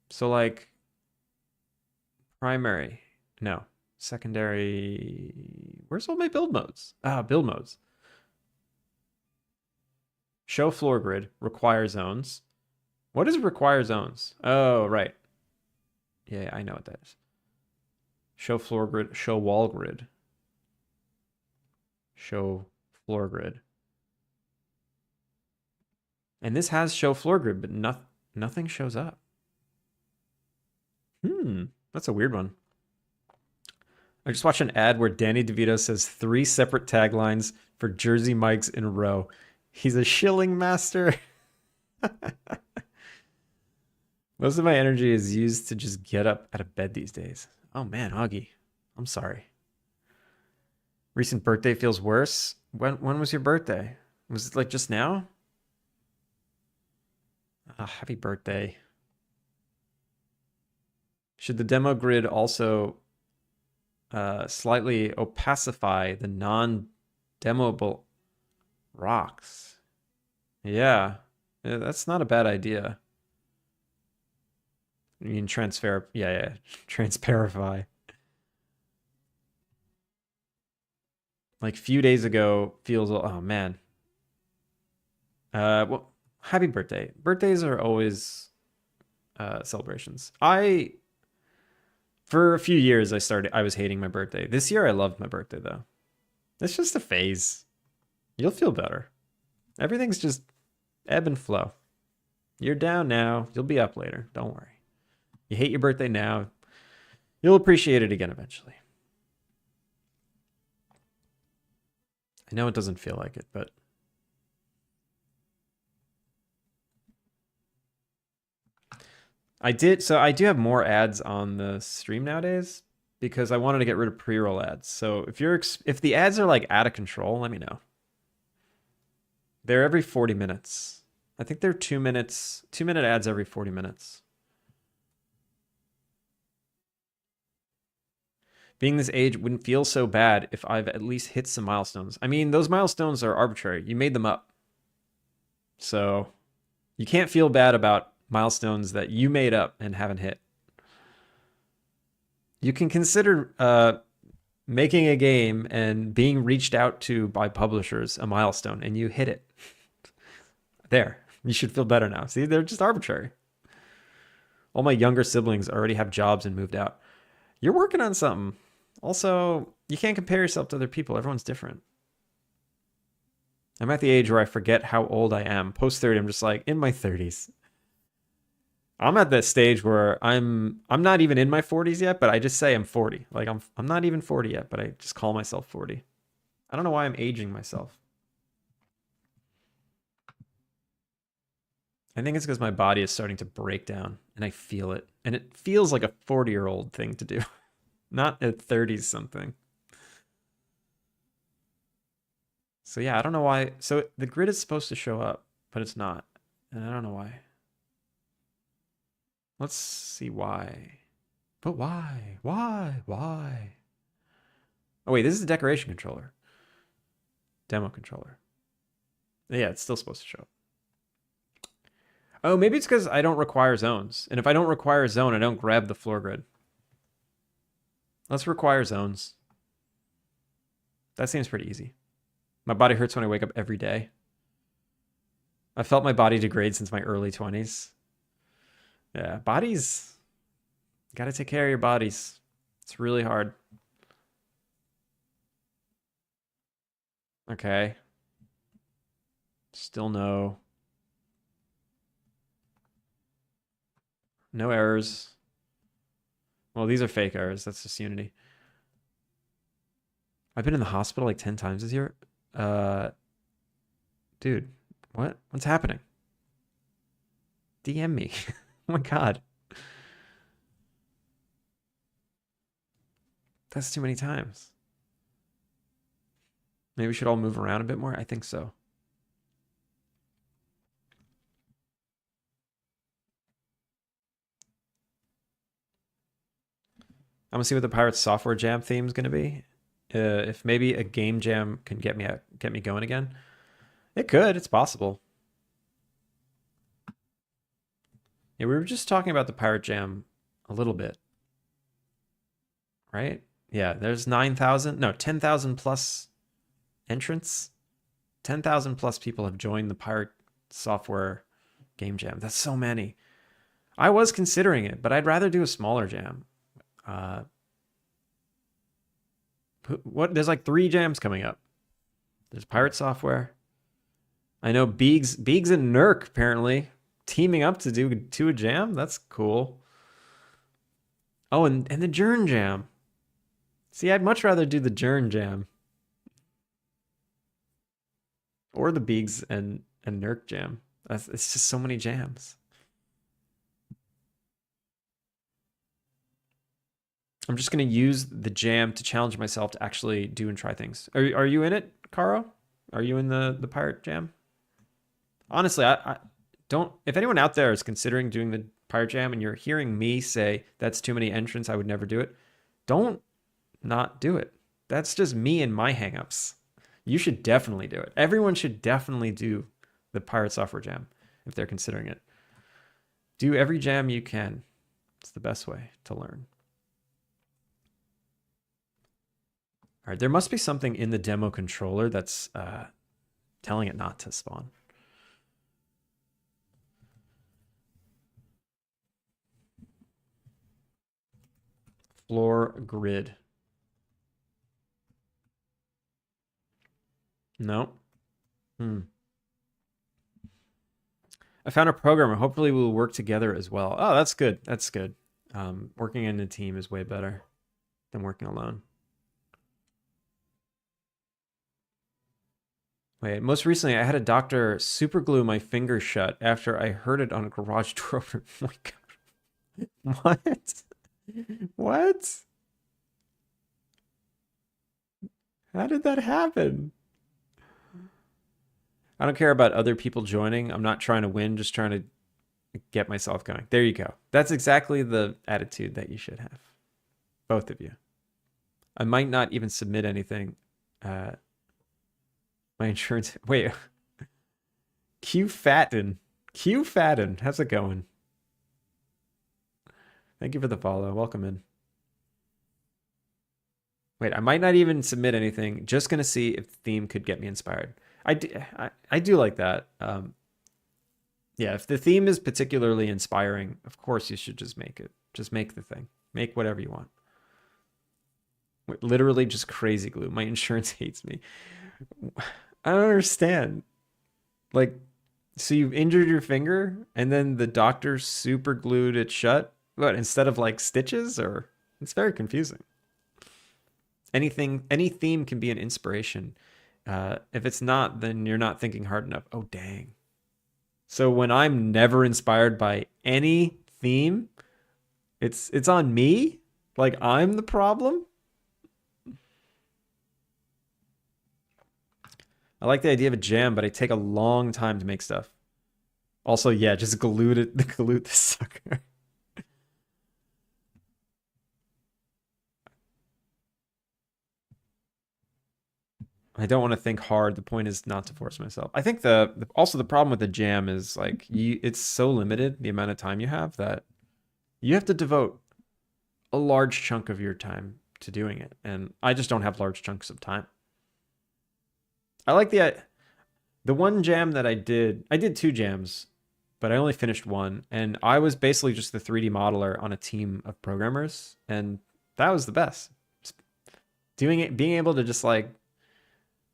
So like primary. No. Secondary. Where's all my build modes? Build modes. Show floor grid. Require zones. What is require zones? Oh, right. Yeah, I know what that is. Show floor grid. Show wall grid. Show floor grid. And this has show floor grid, but nothing shows up. That's a weird one. I just watched an ad where Danny DeVito says 3 separate taglines for Jersey Mike's in a row. He's a shilling master. Most of my energy is used to just get up out of bed these days. Oh man, Augie, I'm sorry. Recent birthday feels worse. When was your birthday? Was it like just now? Happy birthday. Should the demo grid also slightly opacify the non-demoable rocks? Yeah, that's not a bad idea. You mean transfer? Yeah, transparify. Like few days ago feels, oh man. Well, happy birthday. Birthdays are always celebrations. For a few years I was hating my birthday. This year I loved my birthday though. It's just a phase. You'll feel better. Everything's just ebb and flow. You're down now, you'll be up later. Don't worry. You hate your birthday now, you'll appreciate it again eventually. I know it doesn't feel like it, but I do have more ads on the stream nowadays because I wanted to get rid of pre-roll ads. So if the ads are like out of control, let me know. They're every 40 minutes. I think they're 2-minute ads every 40 minutes. Being this age wouldn't feel so bad if I've at least hit some milestones. I mean, those milestones are arbitrary. You made them up. So you can't feel bad about milestones that you made up and haven't hit. You can consider making a game and being reached out to by publishers a milestone, and you hit it. There, you should feel better now. See, they're just arbitrary. All my younger siblings already have jobs and moved out. You're working on something. Also, you can't compare yourself to other people. Everyone's different. I'm at the age where I forget how old I am. Post 30, I'm just like in my 30s. I'm at that stage where I'm not even in my 40s yet, but I just say I'm 40. Like I'm not even 40 yet, but I just call myself 40. I don't know why I'm aging myself. I think it's because my body is starting to break down and I feel it. And it feels like a 40-year-old thing to do, not a 30s something. So yeah, I don't know why. So the grid is supposed to show up, but it's not. And I don't know why. Let's see why. But why? Why? Oh wait, this is the decoration controller. Demo controller. Yeah, it's still supposed to show up. Oh, maybe it's because I don't require zones. And if I don't require a zone, I don't grab the floor grid. Let's require zones. That seems pretty easy. My body hurts when I wake up every day. I felt my body degrade since my early 20s. Yeah, bodies. Got to take care of your bodies. It's really hard. Okay. Still no. No errors. Well, these are fake errors. That's just Unity. I've been in the hospital like 10 times this year. Dude, what? What's happening? DM me. Oh my God. That's too many times. Maybe we should all move around a bit more. I think so. I'm gonna see what the Pirates software jam theme is gonna be. If maybe a game jam can get me going again. It could. It's possible. Yeah, we were just talking about the Pirate Jam a little bit, right? Yeah, there's 9,000, no, 10,000 plus entrants. 10,000 plus people have joined the Pirate Software Game Jam. That's so many. I was considering it, but I'd rather do a smaller jam. What? There's like 3 jams coming up. There's Pirate Software. I know Beegs and Nurk apparently teaming up to do a jam. That's cool. Oh, and the Jern Jam. See, I'd much rather do the Jern Jam or the Beegs and Nurk Jam. It's just so many jams. I'm just gonna use the jam to challenge myself to actually do and try things. Are you in it, Caro? Are you in the Pirate Jam? Honestly, I don't. If anyone out there is considering doing the Pirate Jam and you're hearing me say that's too many entrants, I would never do it. Don't not do it. That's just me and my hangups. You should definitely do it. Everyone should definitely do the Pirate Software Jam if they're considering it. Do every jam you can. It's the best way to learn. All right, there must be something in the demo controller that's telling it not to spawn. Floor grid. No. I found a programmer. Hopefully we'll work together as well. Oh, that's good. That's good. Working in a team is way better than working alone. Wait, most recently I had a doctor super glue my finger shut after I heard it on a garage door opener. Oh my God. What? What? How did that happen? I don't care about other people joining. I'm not trying to win, just trying to get myself going. There you go. That's exactly the attitude that you should have. Both of you. I might not even submit anything. My insurance. Wait. Q Fatten. Q Fatten. How's it going? Thank you for the follow. Welcome in. Wait, I might not even submit anything. Just gonna see if the theme could get me inspired. I do like that. Yeah, if the theme is particularly inspiring, of course you should just make it. Just make the thing. Make whatever you want. Literally just crazy glue. My insurance hates me. I don't understand. Like, so you've injured your finger and then the doctor super glued it shut? What, instead of like stitches? Or it's very confusing. Any theme can be an inspiration. If it's not, then you're not thinking hard enough. Oh, dang. So when I'm never inspired by any theme, it's on me? Like I'm the problem? I like the idea of a jam, but I take a long time to make stuff. Also, yeah, just glue the sucker. I don't want to think hard. The point is not to force myself. I think also the problem with the jam is like it's so limited the amount of time you have that you have to devote a large chunk of your time to doing it, and I just don't have large chunks of time. I like the one jam that I did 2 jams, but I only finished one, and I was basically just the 3D modeler on a team of programmers, and that was the best. Doing it, being able to just like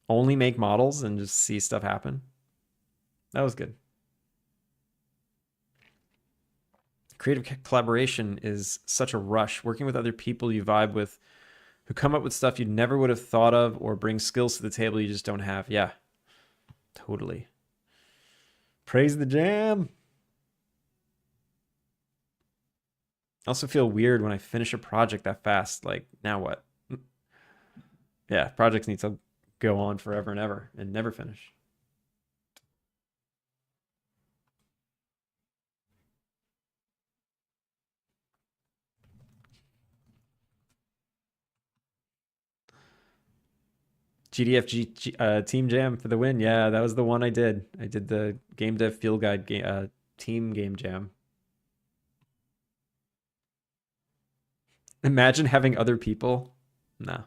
only make models and just see stuff happen. That was good. Creative collaboration is such a rush. Working with other people you vibe with who come up with stuff you never would have thought of or bring skills to the table you just don't have. Yeah, totally. Praise the jam. I also feel weird when I finish a project that fast. Like, now what? Yeah, projects need to go on forever and ever and never finish. GDFG Team Jam for the win. Yeah, that was the one I did. I did the Game Dev Field Guide Team Game Jam. Imagine having other people. No.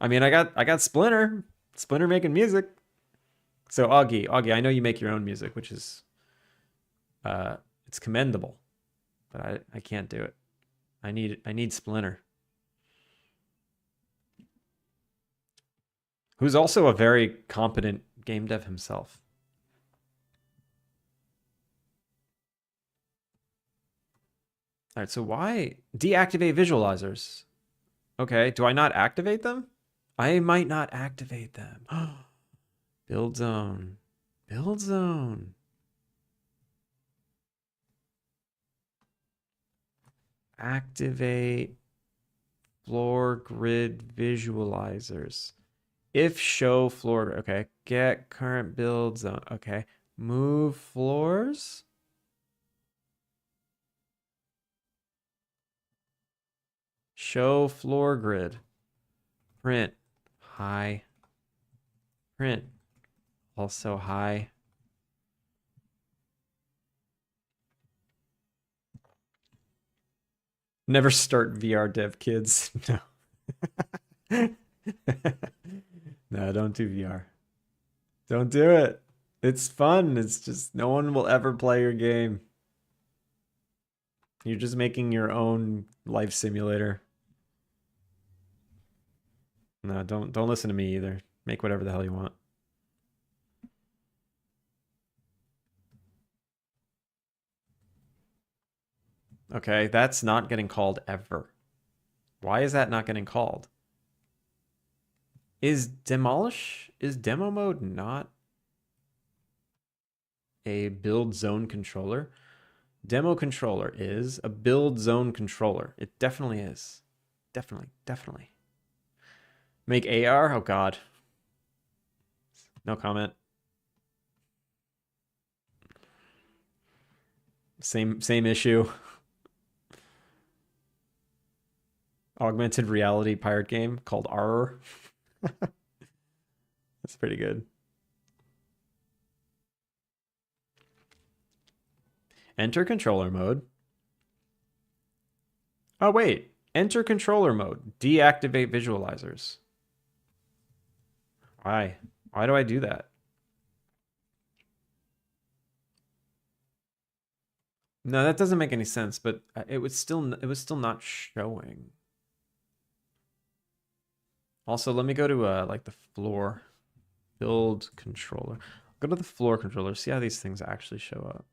I mean, I got Splinter making music. So Augie, I know you make your own music, which is it's commendable, but I can't do it. I need Splinter, who's also a very competent game dev himself. All right, so why deactivate visualizers? Okay, do I not activate them? I might not activate them. Build zone. Build zone. Activate floor grid visualizers. If show floor, okay. Get current build zone. Okay. Move floors. Show floor grid. Print high. Print also high. Never start VR dev, kids. No. No, don't do VR. Don't do it. It's fun. It's just no one will ever play your game. You're just making your own life simulator. No, don't listen to me either. Make whatever the hell you want. Okay, that's not getting called ever. Why is that not getting called? Is demo mode not a build zone controller? Demo controller is a build zone controller. It definitely is. Definitely. Make AR? Oh god. No comment. Same issue. Augmented reality pirate game called R. That's pretty good. Enter controller mode. Oh wait, enter controller mode. Deactivate visualizers. Why? Why do I do that? No, that doesn't make any sense, but it was still not showing. Also, let me go to like the floor build controller. Go to the floor controller, see how these things actually show up.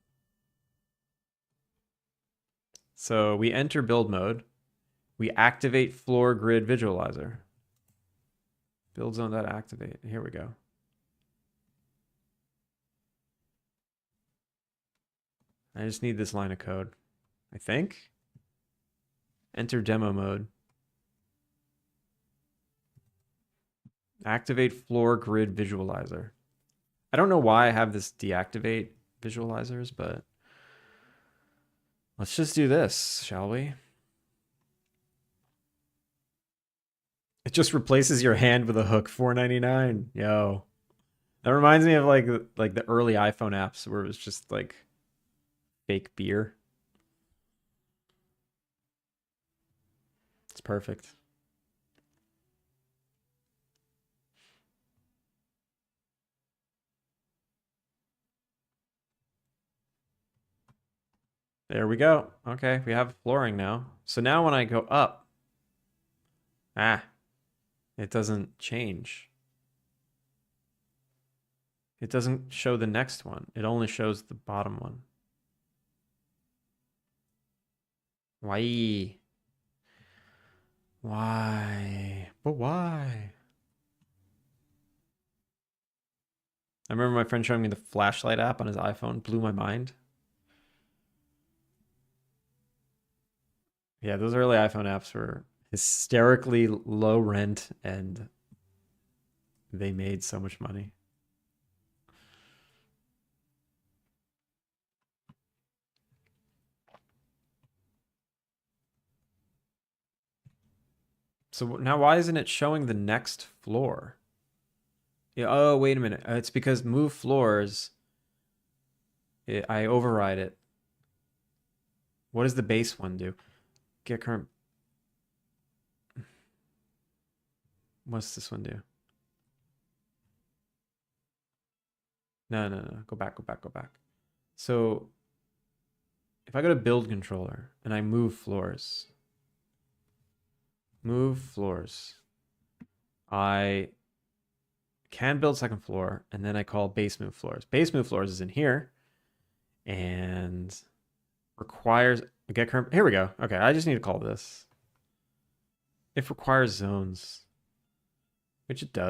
So we enter build mode. We activate floor grid visualizer. Build zone.activate. Here we go. I just need this line of code, I think. Enter demo mode. Activate floor grid visualizer. I don't know why I have this deactivate visualizers, but let's just do this, shall we? It just replaces your hand with a hook, $4.99. Yo. That reminds me of like the early iPhone apps where it was just like fake beer. It's perfect. There we go. Okay, we have flooring now. So now when I go up, it doesn't change. It doesn't show the next one. It only shows the bottom one. Why? Why? But why? I remember my friend showing me the flashlight app on his iPhone. Blew my mind. Yeah, those early iPhone apps were hysterically low rent and they made so much money. So now why isn't it showing the next floor? Yeah, oh, wait a minute. It's because move floors, I override it. What does the base one do? Get current. What's this one do? No, no, no. Go back, go back, go back. So if I go to build controller and I move floors, I can build second floor and then I call base move floors. Base move floors is in here and requires get current. Here we go. Okay, I just need to call this. If requires zones, which it does.